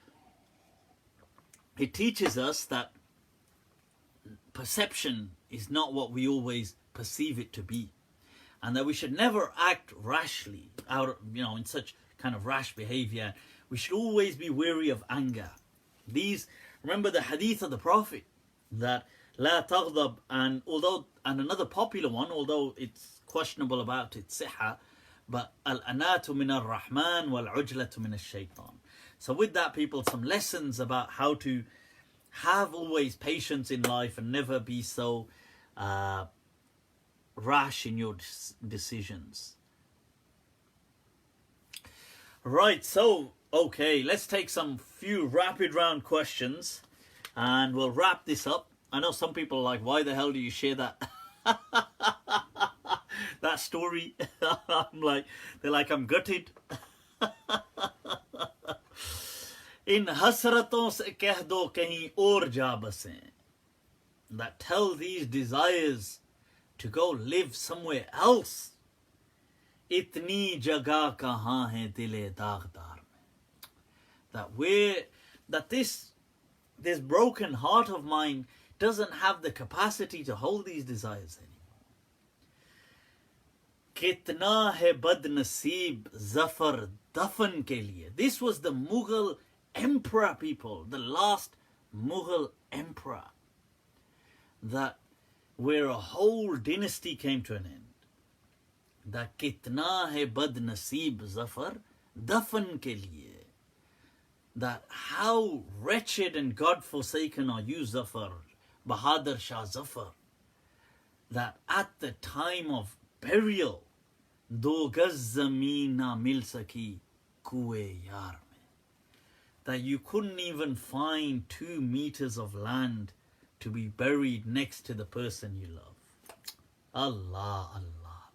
it teaches us that perception is not what we always perceive it to be, and that we should never act rashly in such kind of rash behavior. We should always be wary of anger. Remember the hadith of the Prophet that la taghdab, and another popular one, although it's questionable about its sihha, but al-anatu min ar-Rahman wal-ujlatu min ash-shaytan. So with that, people, some lessons about how to have always patience in life and never be so rash in your decisions. Right, so, okay, let's take some few rapid round questions and we'll wrap this up. I know some people are like, why the hell do you share that that story? They're like, I'm gutted. In hasraton se keh do kahin aur ja basein, that tell these desires to go live somewhere else. Itni jagah kahan hai dile daagdar mein, that this broken heart of mine doesn't have the capacity to hold these desires anymore. Kitna hai bad naseeb zafar dafan ke liye. This was the Mughal emperor, people, the last Mughal emperor, that where a whole dynasty came to an end. That kitna hai bad naseeb zafar dafan ke liye. That how wretched and God-forsaken are you, Zafar, Bahadur Shah Zafar, that at the time of burial, do gaz zameen na mil saki kuwe yar mein, that you couldn't even find 2 meters of land to be buried next to the person you love. Allah, Allah,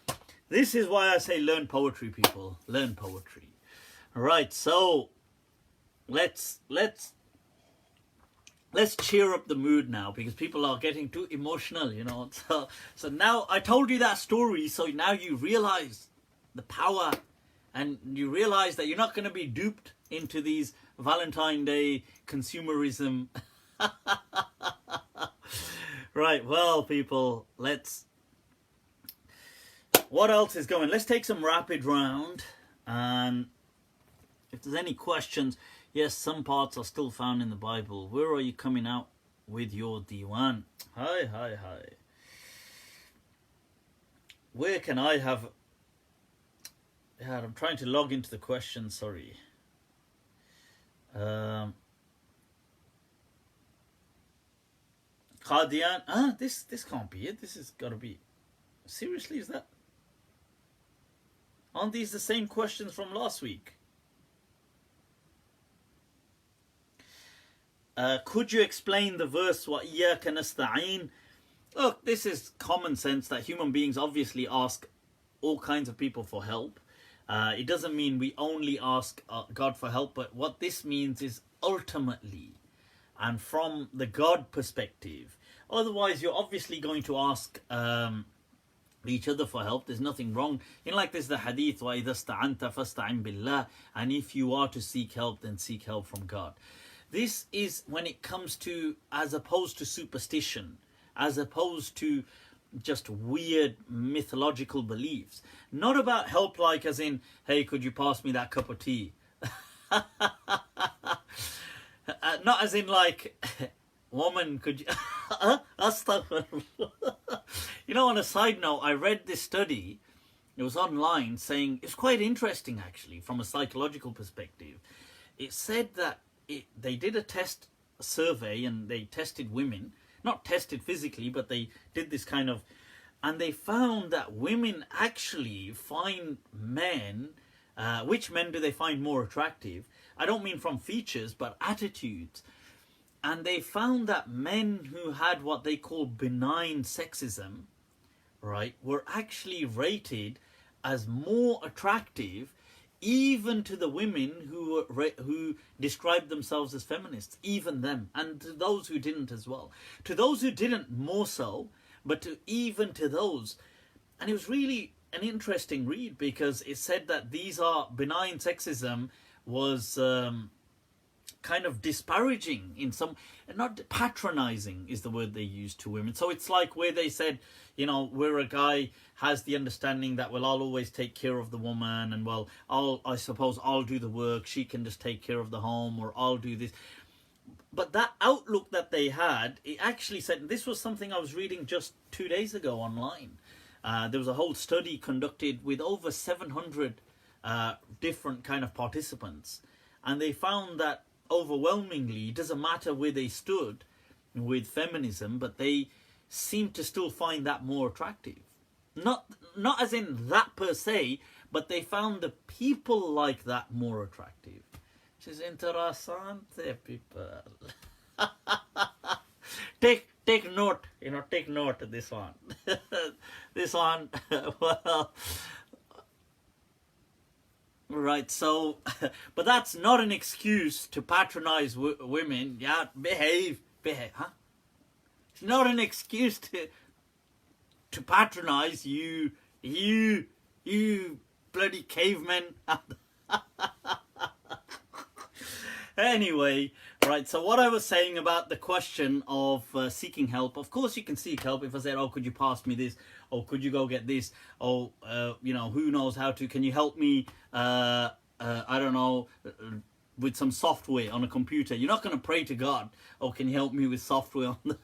Allah. This is why I say learn poetry, people. Learn poetry. Right, so let's cheer up the mood now, because people are getting too emotional, you know. So now I told you that story, so now you realize the power, and you realize that you're not going to be duped into these Valentine Day consumerism. Right, well, people, what else is going? Let's take some rapid round, and If there's any questions, yes, some parts are still found in the Bible. Where are you coming out with your diwan? Hi. Where can I have... Yeah, I'm trying to log into the question, sorry. Qadian, this can't be it. This has got to be... Seriously, is that... Aren't these the same questions from last week? Could you explain the verse, وَإِيَّاكَ نَسْتَعِينَ? Look, this is common sense that human beings obviously ask all kinds of people for help. It doesn't mean we only ask God for help, but what this means is ultimately, and from the God perspective. Otherwise, you're obviously going to ask each other for help. There's nothing wrong. Like there's the hadith, وَإِذَا اسْتَعَنْتَ فَاسْتَعِنْ بِاللَّهِ, and if you are to seek help, then seek help from God. This is when it comes to, as opposed to superstition, as opposed to just weird mythological beliefs. Not about help like as in, hey, could you pass me that cup of tea? Not as in like, woman, could you... Astaghfirullah. On a side note, I read this study, it was online, saying, it's quite interesting actually, from a psychological perspective. It said that they did a survey and they tested women, not tested physically, but they did this kind of, and they found that women actually find men, which men do they find more attractive? I don't mean from features, but attitudes. And they found that men who had what they call benign sexism, right, were actually rated as more attractive even to the women who described themselves as feminists, even them, and to those who didn't as well. To those who didn't, more so, but even to those. And it was really an interesting read, because it said that these are benign sexism was kind of disparaging in some, not patronizing is the word they used to women. So it's like where they said, where a guy has the understanding that, well, I'll always take care of the woman, and well, I suppose I'll do the work, she can just take care of the home, or I'll do this. But that outlook that they had, it actually said, this was something I was reading just 2 days ago online. There was a whole study conducted with over 700 different kind of participants, and they found that overwhelmingly, it doesn't matter where they stood with feminism, but they seem to still find that more attractive. Not as in that per se, but they found the people like that more attractive. Which is interessante, people. Take note, take note of this one. This one, well... Right, so, but that's not an excuse to patronize women. Yeah, behave, huh? It's not an excuse to patronize you bloody cavemen. Anyway, right, so what I was saying about the question of seeking help, of course you can seek help. If I said, oh, could you pass me this? Or could you go get this? Or, who knows how to, can you help me, I don't know, with some software on a computer? You're not going to pray to God, oh, can you help me with software on the...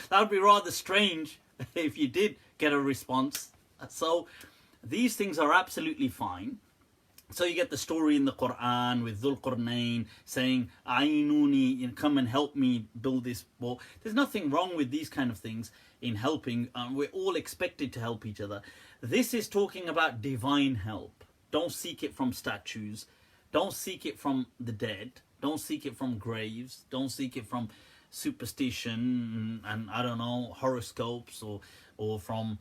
That would be rather strange if you did get a response. So these things are absolutely fine. So you get the story in the Quran with Dhul Qarnayn saying, Ainuni, come and help me build this wall. There's nothing wrong with these kind of things in helping. We're all expected to help each other. This is talking about divine help. Don't seek it from statues. Don't seek it from the dead. Don't seek it from graves. Don't seek it from superstition and I don't know, horoscopes or from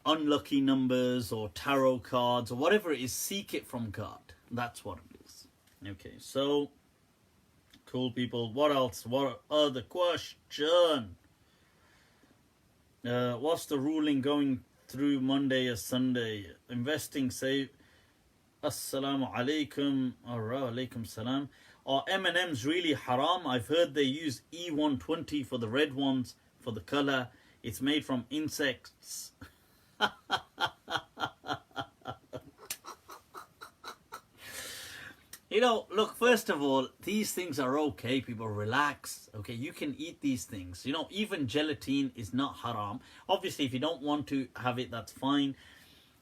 unlucky numbers or tarot cards or whatever it is. Seek it from God. That's what it is. Okay, so cool, people. What else? What other question? What's the ruling going through Monday or Sunday? Investing, save. Assalamu alaikum. Alaikum salam. Are M&Ms really haram? I've heard they use E120 for the red ones for the color. It's made from insects. You know, look, first of all, these things are okay, people, relax. Okay, you can eat these things. You know, even gelatin is not haram. Obviously, if you don't want to have it, that's fine.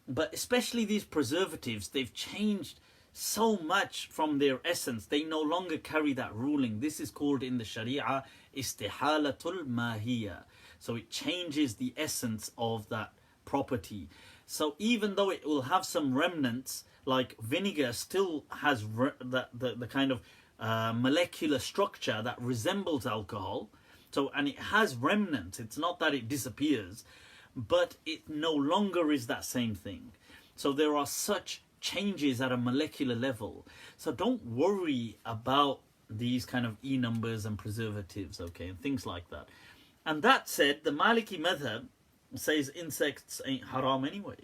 But especially these preservatives, they've changed so much from their essence. They no longer carry that ruling. This is called in the Sharia, istihalatul mahiyya. So it changes the essence of that property. So even though it will have some remnants, like vinegar still has the kind of molecular structure that resembles alcohol. So, and it has remnants. It's not that it disappears, but it no longer is that same thing. So there are such changes at a molecular level. So don't worry about these kind of E numbers and preservatives, okay, and things like that. And that said, the Maliki madhab says insects ain't haram anyway.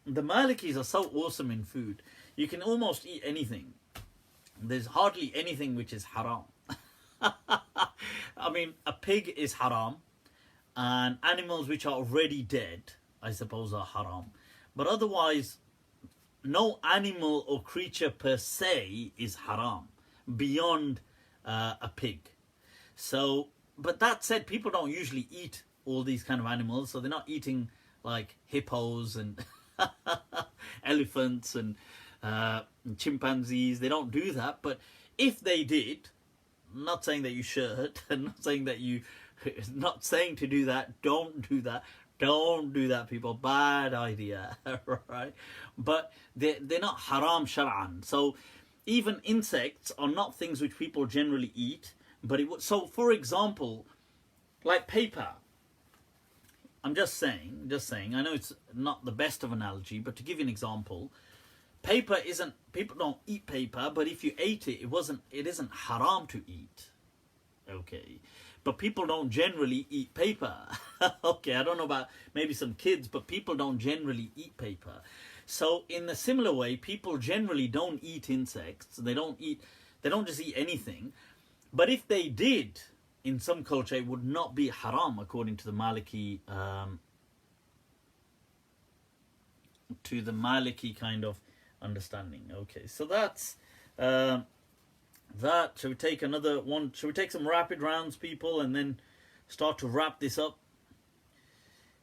The Malikis are so awesome in food. You can almost eat anything. There's hardly anything which is haram. I mean, a pig is haram, and animals which are already dead, I suppose, are haram. But otherwise, no animal or creature per se is haram beyond a pig. So, but that said, people don't usually eat all these kind of animals, so they're not eating like hippos and elephants and chimpanzees. They don't do that. But if they did, I'm not saying that you should, and not saying to do that. Don't do that. Don't do that, people. Bad idea, right? But they're not haram shar'an. So even insects are not things which people generally eat. But it would. So for example, like paper. I'm just saying, I know it's not the best of analogy, but to give you an example, paper isn't, people don't eat paper, but if you ate it, it isn't haram to eat. Okay. But people don't generally eat paper. Okay, I don't know about maybe some kids, but people don't generally eat paper. So in a similar way, people generally don't eat insects. They don't just eat anything. But if they did, in some culture, it would not be haram according to the Maliki, kind of understanding. Okay, so that's that. Shall we take another one? Shall we take some rapid rounds, people, and then start to wrap this up?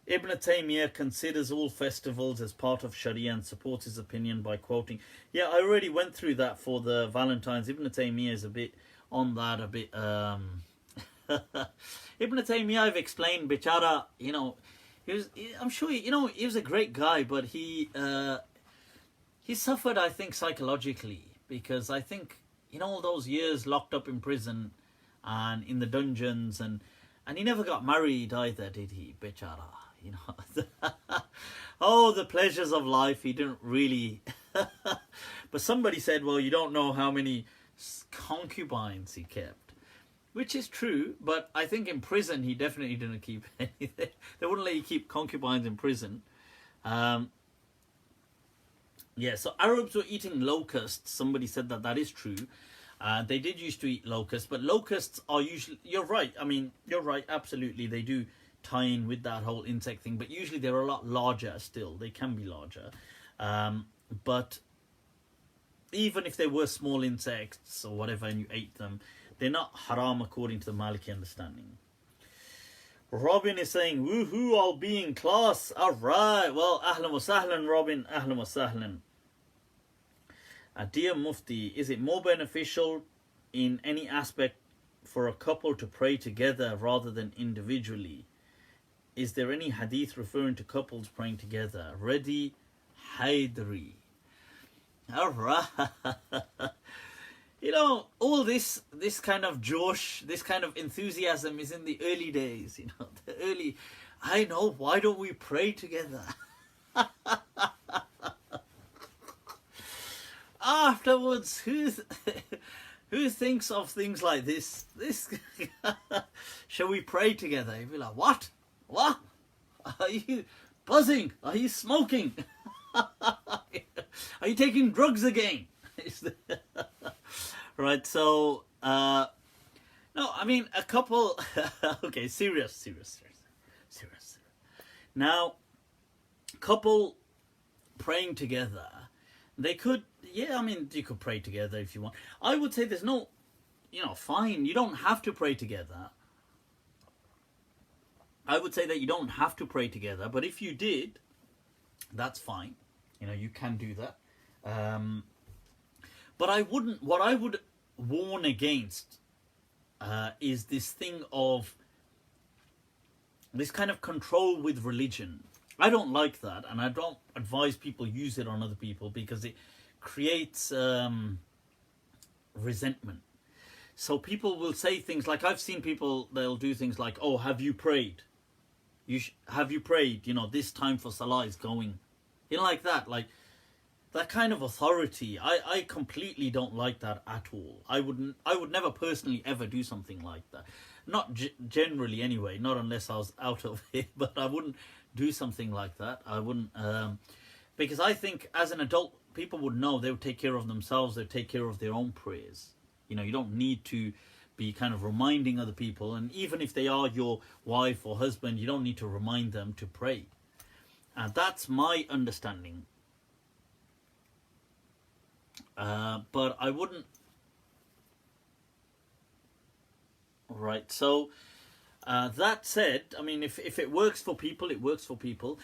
Ibn Taymiyyah considers all festivals as part of Sharia and supports his opinion by quoting. Yeah, I already went through that for the Valentines. Ibn Taymiyyah is a bit on that, a bit. Ibn Taymiyyah, I've explained, Bichara, you know, I'm sure, you know, he was a great guy, but he suffered, I think, psychologically, because I think, you know, all those years locked up in prison and in the dungeons, and he never got married either, did he, Bichara, you know. Oh, the pleasures of life, he didn't really. But somebody said, well, you don't know how many concubines he kept. Which is true, but I think in prison he definitely didn't keep anything. They wouldn't let you keep concubines in prison. Yeah, so Arabs were eating locusts. Somebody said that is true. They did used to eat locusts, but locusts are usually... You're right. I mean, you're right. Absolutely, they do tie in with that whole insect thing. But usually they're a lot larger still. They can be larger. But even if they were small insects or whatever and you ate them, they're not haram according to the Maliki understanding. Robin is saying, woohoo, I'll be in class. Alright, well, ahlan wa sahlan, Robin, ahlan wa sahlan. Dear Mufti, is it more beneficial in any aspect for a couple to pray together rather than individually? Is there any hadith referring to couples praying together? Ready, Haydri. Alright. You know, all this kind of josh, this kind of enthusiasm is in the early days, you know, I know, why don't we pray together? Afterwards, who thinks of things like this? Shall we pray together? You'd be like, what? What? Are you buzzing? Are you smoking? Are you taking drugs again? Right, so, no, I mean, a couple, okay, serious. Now, couple praying together, They could, yeah, I mean, you could pray together if you want. I would say there's no, fine, you don't have to pray together. I would say that you don't have to pray together, but if you did, that's fine. You can do that. But what I would warn against is this thing of this kind of control with religion. I don't like that, and I don't advise people use it on other people because it creates resentment. So people will say things like, I've seen people, they'll do things like, oh, have you prayed? Have you prayed? This time for Salah is going. Like that. Like, that kind of authority, I completely don't like that at all. I would never personally ever do something like that. Not generally anyway, not unless I was out of it, but I wouldn't do something like that. I wouldn't, because I think as an adult, people would know they would take care of themselves, they'd take care of their own prayers. You don't need to be kind of reminding other people, and even if they are your wife or husband, you don't need to remind them to pray. And that's my understanding. But I wouldn't. Right, so that said, I mean, if it works for people, it works for people.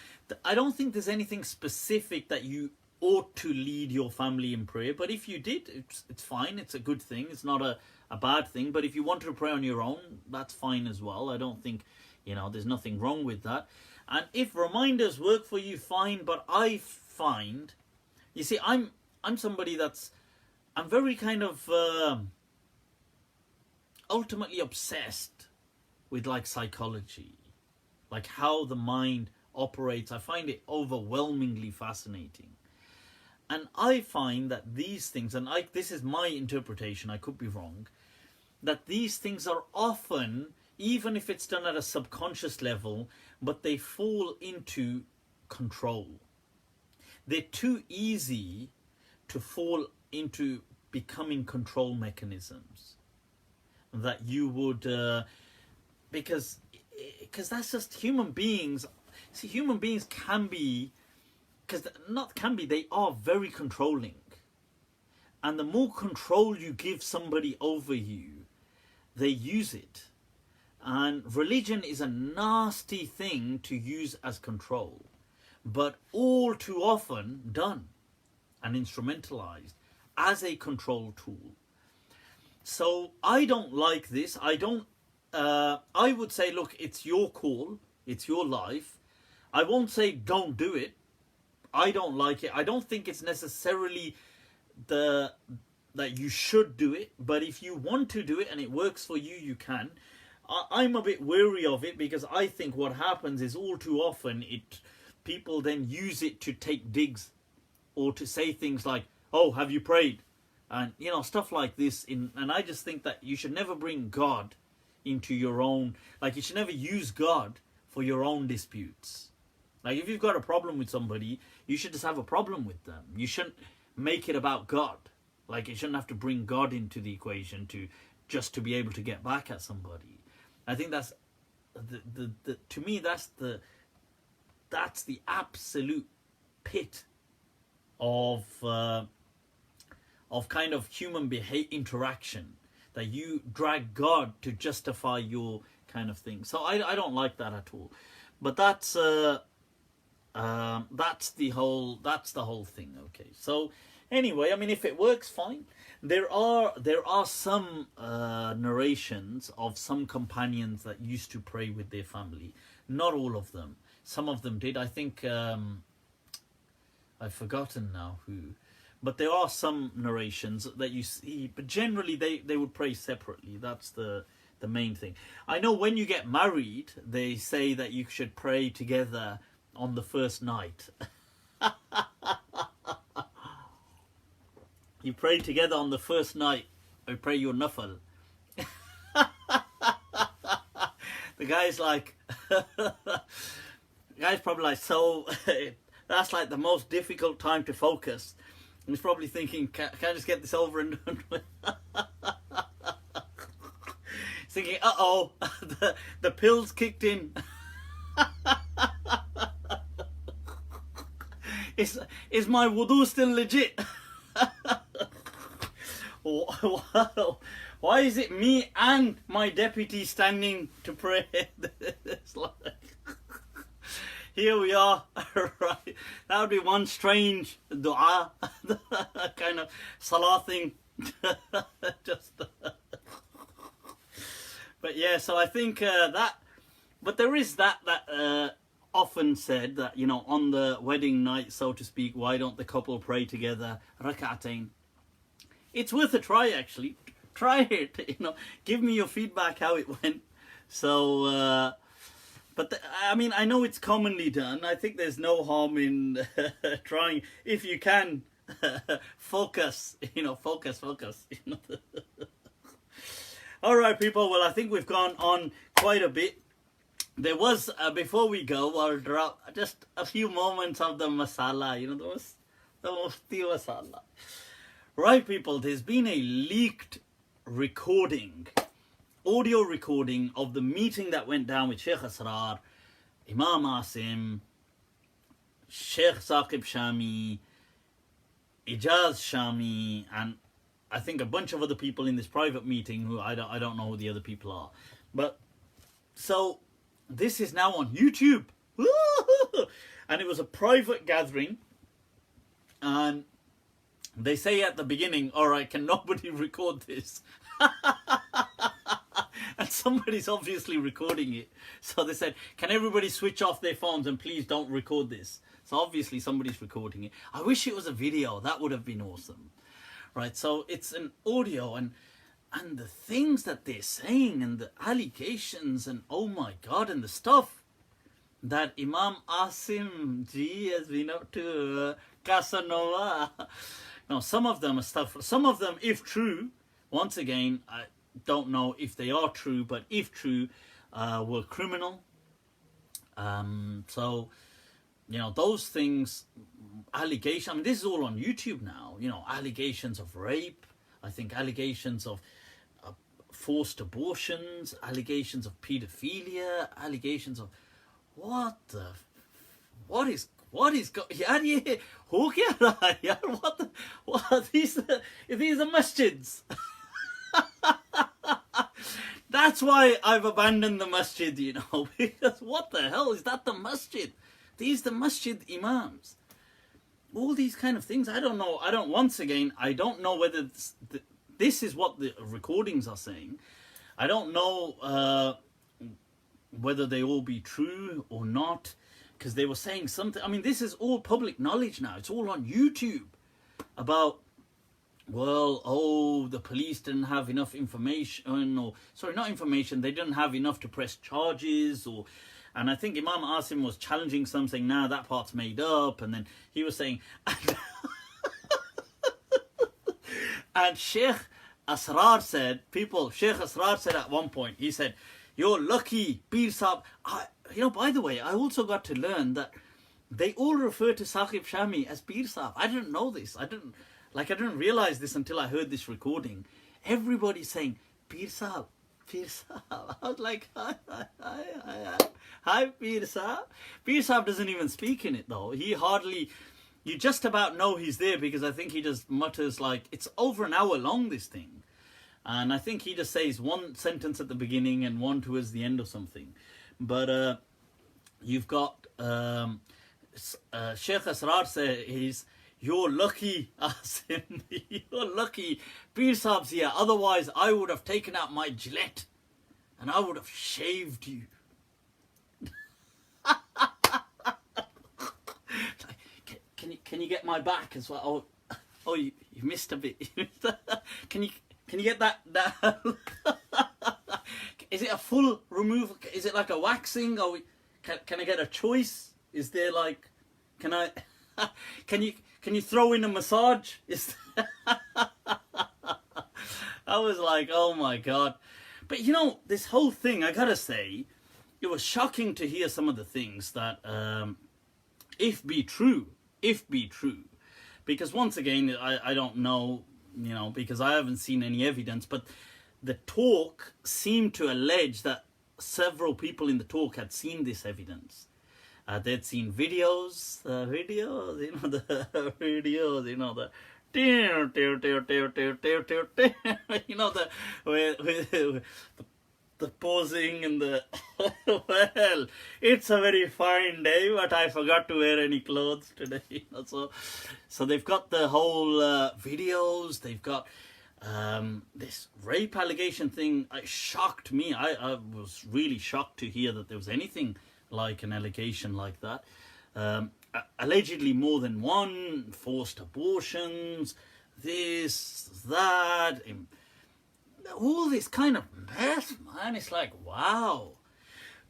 I don't think there's anything specific that you ought to lead your family in prayer, but if you did, it's fine, it's a good thing, it's not a bad thing. But if you want to pray on your own, that's fine as well. I don't think, there's nothing wrong with that. And if reminders work for you, fine. But I find, you see, I'm somebody I'm very kind of ultimately obsessed with like psychology, like how the mind operates. I find it overwhelmingly fascinating. And I find that these things, and this is my interpretation, I could be wrong, that these things are often, even if it's done at a subconscious level, but they fall into control. They're too easy to fall into becoming control mechanisms that you would, because that's just human beings. See, human beings can be, they are very controlling. And the more control you give somebody over you, they use it. And religion is a nasty thing to use as control, but all too often done and instrumentalized as a control tool. So I don't like this. I would say, look, it's your call, it's your life. I won't say don't do it. I don't like it. I don't think it's necessarily that you should do it, but if you want to do it and it works for you, you can. I'm a bit wary of it because I think what happens is all too often people then use it to take digs or to say things like, oh, have you prayed? And, stuff like this. And I just think that you should never bring God into your own, like you should never use God for your own disputes. Like if you've got a problem with somebody, you should just have a problem with them. You shouldn't make it about God. Like you shouldn't have to bring God into the equation to be able to get back at somebody. I think that's to me that's the absolute pit of kind of human interaction, that you drag God to justify your kind of thing. So I don't like that at all. But that's the whole thing. Okay. So anyway, I mean, if it works, fine. There are some narrations of some companions that used to pray with their family. Not all of them. Some of them did. I think I've forgotten now who. But there are some narrations that you see. But generally, they would pray separately. That's the main thing. I know when you get married, they say that you should pray together on the first night. You pray together on the first night. I pray your nafal. The guy's like, the guy's probably like, so that's like the most difficult time to focus. And he's probably thinking, can I just get this over and done with? He's thinking, uh-oh, the pills kicked in. is my wudu still legit? Why is it me and my deputy standing to pray? It's like, here we are, right? That would be one strange dua, kind of salah thing. Just, but yeah, so I think that, but there is that often said that, you know, on the wedding night, so to speak, why don't the couple pray together, rak'atain? It's worth a try, actually. Try it, you know, give me your feedback how it went. So, but I mean, I know it's commonly done. I think there's no harm in trying, if you can, focus, you know, focus. You know. All right, people, well, I think we've gone on quite a bit. There was, before we go, I'll drop just a few moments of the masala, you know, the Mufti masala. Right, people, there's been a leaked recording, audio recording of the meeting that went down with Sheikh Asrar, Imam Asim, Sheikh Saqib Shami, Ijaz Shami, and I think a bunch of other people in this private meeting who I don't know who the other people are. But so this is now on YouTube. And it was a private gathering, and they say at the beginning, all right, can nobody record this? And somebody's obviously recording it. So they said, can everybody switch off their phones and please don't record this? So obviously somebody's recording it. I wish it was a video. That would have been awesome. Right, so it's an audio, and the things that they're saying and the allegations and oh my God, and the stuff that Imam Asim Ji has been up to, Casanova. Now, some of them are stuff, some of them, if true, once again, I don't know if they are true, but if true, were criminal. So, you know, those things, allegations, I mean, this is all on YouTube now, you know, allegations of rape, I think allegations of forced abortions, allegations of pedophilia, allegations of, what is यार ये हो क्या रहा है यार? What these are masjids. That's why I've abandoned the masjid, you know, because what the hell is that? The masjid? These the masjid imams. All these kind of things. I don't know. Once again, I don't know whether this is what the recordings are saying. I don't know whether they all be true or not, because they were saying something. I mean, this is all public knowledge now. It's all on YouTube about, well, oh, the police didn't have enough information, or sorry, not information, they didn't have enough to press charges, or, and I think Imam Asim was challenging something, now that part's made up, and then he was saying, and Sheikh Asrar said, Sheikh Asrar said at one point, he said, you're lucky, Pir Sahib. You know, by the way, I also got to learn that they all refer to Saqib Shami as Pir Sahib. I didn't know this. I didn't realize this until I heard this recording. Everybody's saying, Pir Sahib, Pir Sahib. I was like, hi, Pir Sahib. Pir Sahib doesn't even speak in it, though. He hardly, you just about know he's there, because I think he just mutters, like, it's over an hour long, this thing. And I think he just says one sentence at the beginning and one towards the end or something. But you've got Sheikh Asrar says, you're lucky, Asim. You're lucky. Pir Sahib's here. Otherwise, I would have taken out my Gillette and I would have shaved you. Can you get my back as well? Oh, you missed a bit. Can you get that? Is it a full removal? Is it like a waxing? Or can I get a choice? Is there like, can you throw in a massage? I was like, oh my God. But you know, this whole thing, I gotta say, it was shocking to hear some of the things that, if be true, because once again, I don't know, you know, because I haven't seen any evidence, but the talk seemed to allege that several people in the talk had seen this evidence. They'd seen videos, the videos, the posing and the well, it's a very fine day, but I forgot to wear any clothes today. So they've got the whole videos. They've got this rape allegation thing. It shocked me. I was really shocked to hear that there was anything like an allegation like that. Allegedly more than one, forced abortions, this, that, all this kind of mess, man. It's like, wow.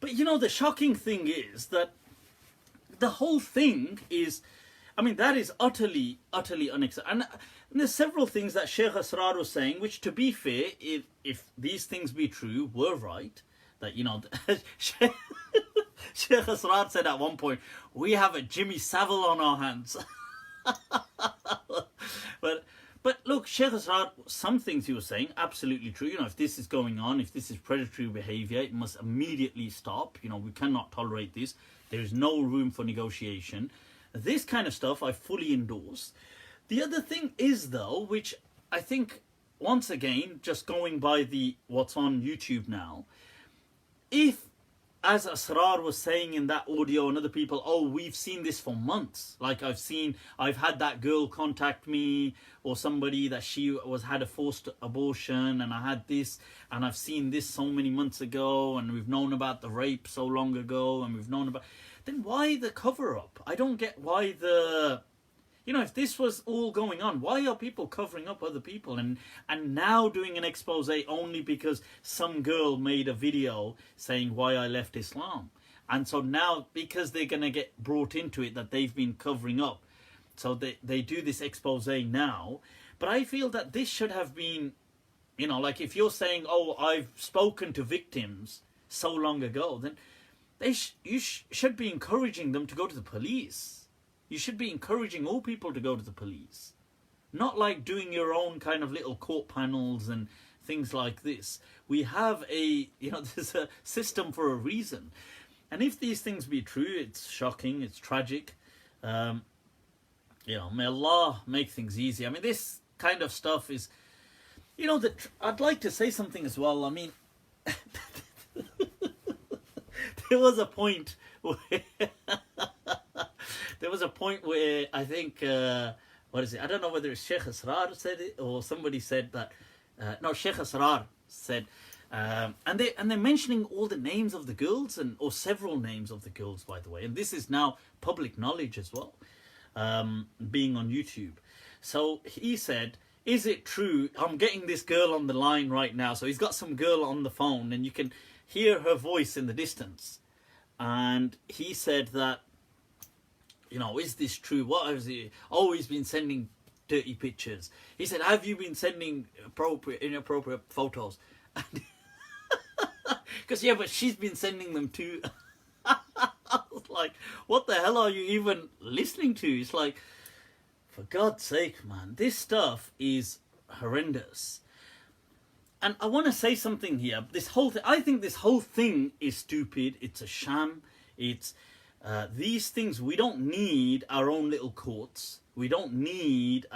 But the shocking thing is that the whole thing is, that is utterly unacceptable. And there's several things that Sheikh Asrar was saying, which, to be fair, if these things be true, were right, that, Sheikh Asrar said at one point, we have a Jimmy Savile on our hands. But look, Sheikh Asrar, some things he was saying, absolutely true. If this is going on, if this is predatory behavior, it must immediately stop. We cannot tolerate this. There is no room for negotiation. This kind of stuff I fully endorse. The other thing is, though, which I think, once again, just going by what's on YouTube now, if, as Asrar was saying in that audio and other people, oh, we've seen this for months. Like I've had that girl contact me, or somebody that she had a forced abortion, and I had this, and I've seen this so many months ago, and we've known about the rape so long ago, and we've known about, then why the cover up? I don't get why if this was all going on, why are people covering up other people and now doing an expose only because some girl made a video saying why I left Islam? And so now, because they're going to get brought into it that they've been covering up, so they do this expose now. But I feel that this should have been, like if you're saying, oh, I've spoken to victims so long ago, then you should be encouraging them to go to the police. You should be encouraging all people to go to the police. Not like doing your own kind of little court panels and things like this. We have there's a system for a reason. And if these things be true, it's shocking, it's tragic. May Allah make things easy. This kind of stuff is, I'd like to say something as well. There was a point where I think, what is it? I don't know whether it's Sheikh Asrar said it or somebody said that. No, Sheikh Asrar said, and they're mentioning all the names of the girls or several names of the girls, by the way. And this is now public knowledge as well, being on YouTube. So he said, is it true? I'm getting this girl on the line right now. So he's got some girl on the phone and you can hear her voice in the distance. And he said that, is this true? What is it? Oh, he's been sending dirty pictures. He said, have you been sending inappropriate photos? Because, but she's been sending them too. I was like, what the hell are you even listening to? It's like, for God's sake, man, this stuff is horrendous. And I want to say something here. I think this whole thing is stupid. It's a sham. It's these things. We don't need our own little courts. We don't need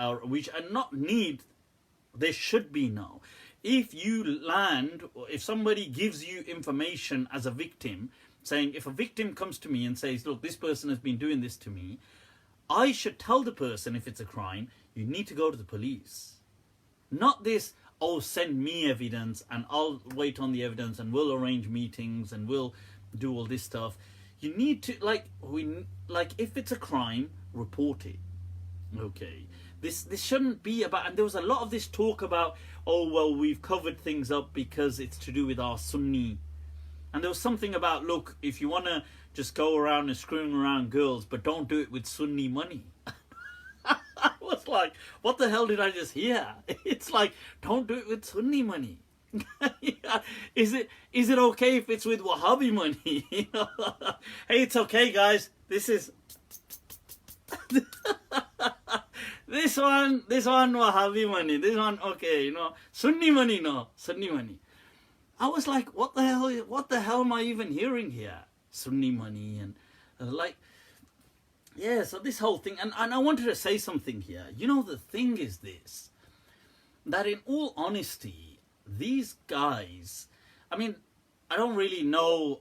there should be now. If somebody gives you information as a victim, saying, if a victim comes to me and says, look, this person has been doing this to me, I should tell the person, if it's a crime, you need to go to the police. Not this, oh, send me evidence and I'll wait on the evidence and we'll arrange meetings and we'll do all this stuff. You need to, if it's a crime, report it. Okay. This shouldn't be about, and there was a lot of this talk about, oh, well, we've covered things up because it's to do with our Sunni. And there was something about, look, if you want to just go around and screwing around girls, but don't do it with Sunni money. I was like, what the hell did I just hear? It's like, don't do it with Sunni money. Is it okay if it's with Wahhabi money? Hey, it's okay, guys. This is this one Wahhabi money. This one okay, Sunni money, no, Sunni money. I was like, what the hell am I even hearing here? Sunni money and Like, yeah, so this whole thing, and I wanted to say something here. You know, the thing is this, that in all honesty, these guys, I mean, I don't really know,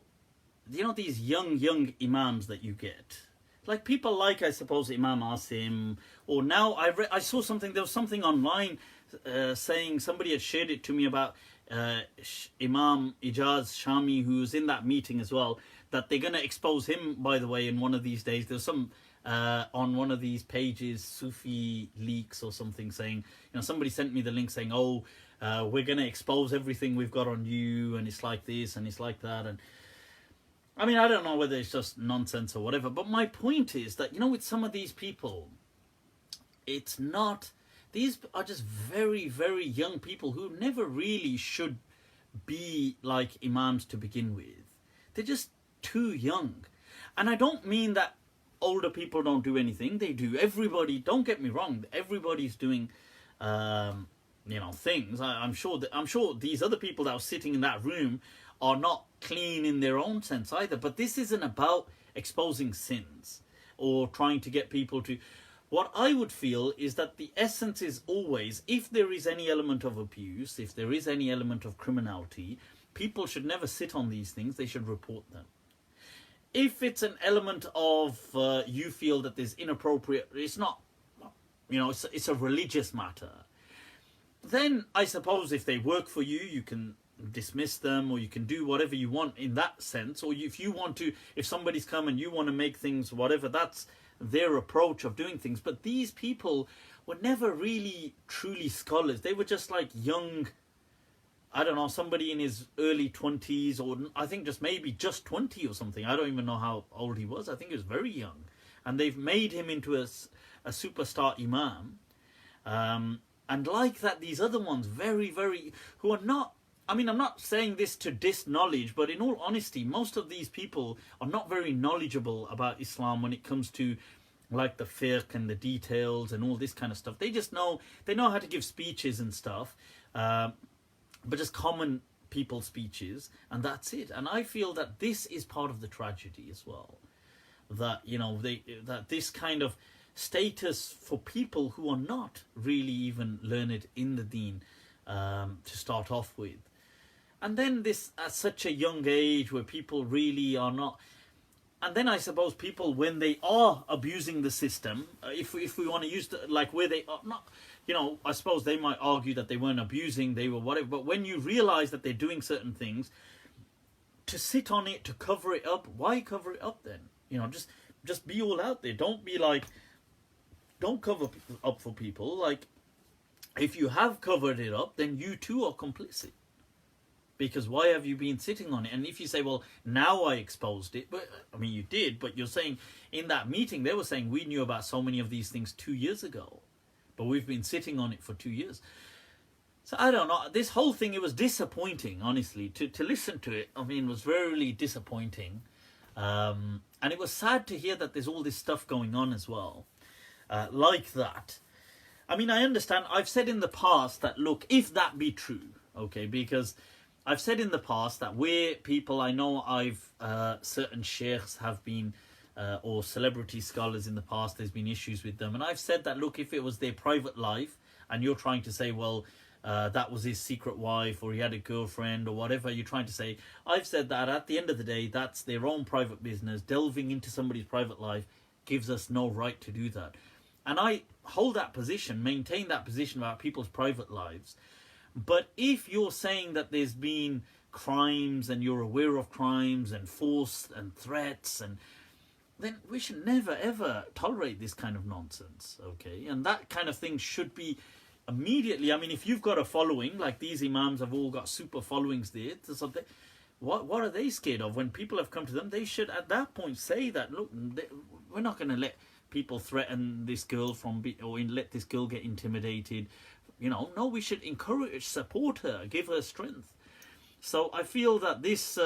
you know, these young imams that you get. Like people like, I suppose, Imam Asim, or now I saw something, there was something online saying, somebody had shared it to me about Imam Ijaz Shami, who's in that meeting as well, that they're going to expose him, by the way, in one of these days. There's some, on one of these pages, Sufi leaks or something, saying, you know, somebody sent me the link saying, oh, we're going to expose everything we've got on you, and it's like this, and it's like that, and I mean, I don't know whether it's just nonsense or whatever, but my point is that, you know, with some of these people, it's not, these are just very, very young people who never really should be like imams to begin with. They're just too young. And I don't mean that older people don't do anything. They do. Everybody, don't get me wrong, everybody's doing, you know, things. I'm sure these other people that are sitting in that room are not clean in their own sense either. But this isn't about exposing sins or trying to get people to... What I would feel is that the essence is always, if there is any element of abuse, if there is any element of criminality, people should never sit on these things. They should report them. If it's an element of you feel that there's inappropriate, it's not, you know, it's a religious matter, then I suppose if they work for you, you can dismiss them, or you can do whatever you want in that sense. Or if you want to, if somebody's come and you want to make things whatever, that's their approach of doing things. But these people were never really truly scholars. They were just like young, I don't know, somebody in his early 20s, or I think just maybe just 20 or something. I don't even know how old he was. I think he was very young. And they've made him into a superstar imam. And like that, these other ones, very, very, who are not, I mean, I'm not saying this to diss knowledge, but in all honesty, most of these people are not very knowledgeable about Islam when it comes to like the fiqh and the details and all this kind of stuff. They just know, they know how to give speeches and stuff, but just common people speeches, and that's it. And I feel that this is part of the tragedy as well. That, you know, that this kind of status for people who are not really even learned in the deen to start off with. And then this at such a young age where people really are not, and then I suppose people, when they are abusing the system, if we want to use the, like where they are not, you know, I suppose they might argue that they weren't abusing, they were whatever, but when you realize that they're doing certain things, to sit on it, to cover it up, why cover it up then? You know, just be all out there. Don't be like, don't cover up for people. Like, if you have covered it up, then you too are complicit. Because why have you been sitting on it? And if you say, well, now I exposed it, but I mean, you did, but you're saying in that meeting, they were saying we knew about so many of these things 2 years ago, but we've been sitting on it for 2 years. So I don't know, this whole thing, it was disappointing, honestly, to listen to it. I mean, it was really disappointing. And it was sad to hear that there's all this stuff going on as well, like that. I mean, I understand, I've said in the past that, look, if that be true, okay, because I've said in the past that where people, I know certain sheikhs have been, or celebrity scholars in the past, there's been issues with them. And I've said that, look, if it was their private life, and you're trying to say, well, that was his secret wife, or he had a girlfriend, or whatever you're trying to say, I've said that at the end of the day, that's their own private business. Delving into somebody's private life gives us no right to do that. And I hold that position, maintain that position about people's private lives. But if you're saying that there's been crimes and you're aware of crimes and force and threats, and then we should never ever tolerate this kind of nonsense, okay? And that kind of thing should be immediately, I mean, if you've got a following, like these imams have all got super followings there, something, what are they scared of? When people have come to them, they should at that point say that, look, we're not going to let people threaten this girl or let this girl get intimidated. You know, no, we should encourage, support her, give her strength. So I feel that this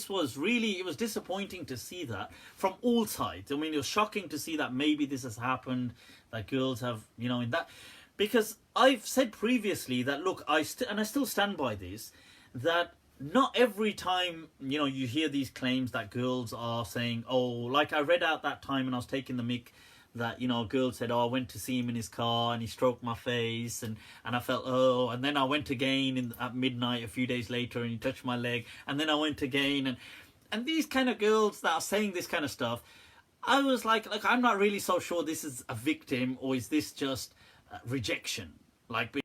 was really, it was disappointing to see that from all sides. I mean, it was shocking to see that maybe this has happened, that girls have, you know, in that, because I've said previously that, look, and I still stand by this, that not every time, you know, you hear these claims that girls are saying, oh, like I read out that time when I was taking the mic, that, you know, a girl said, oh, I went to see him in his car and he stroked my face and I felt, oh, and then I went again at midnight a few days later and he touched my leg, and then I went again, and these kind of girls that are saying this kind of stuff, I was like, I'm not really so sure this is a victim or is this just rejection, like.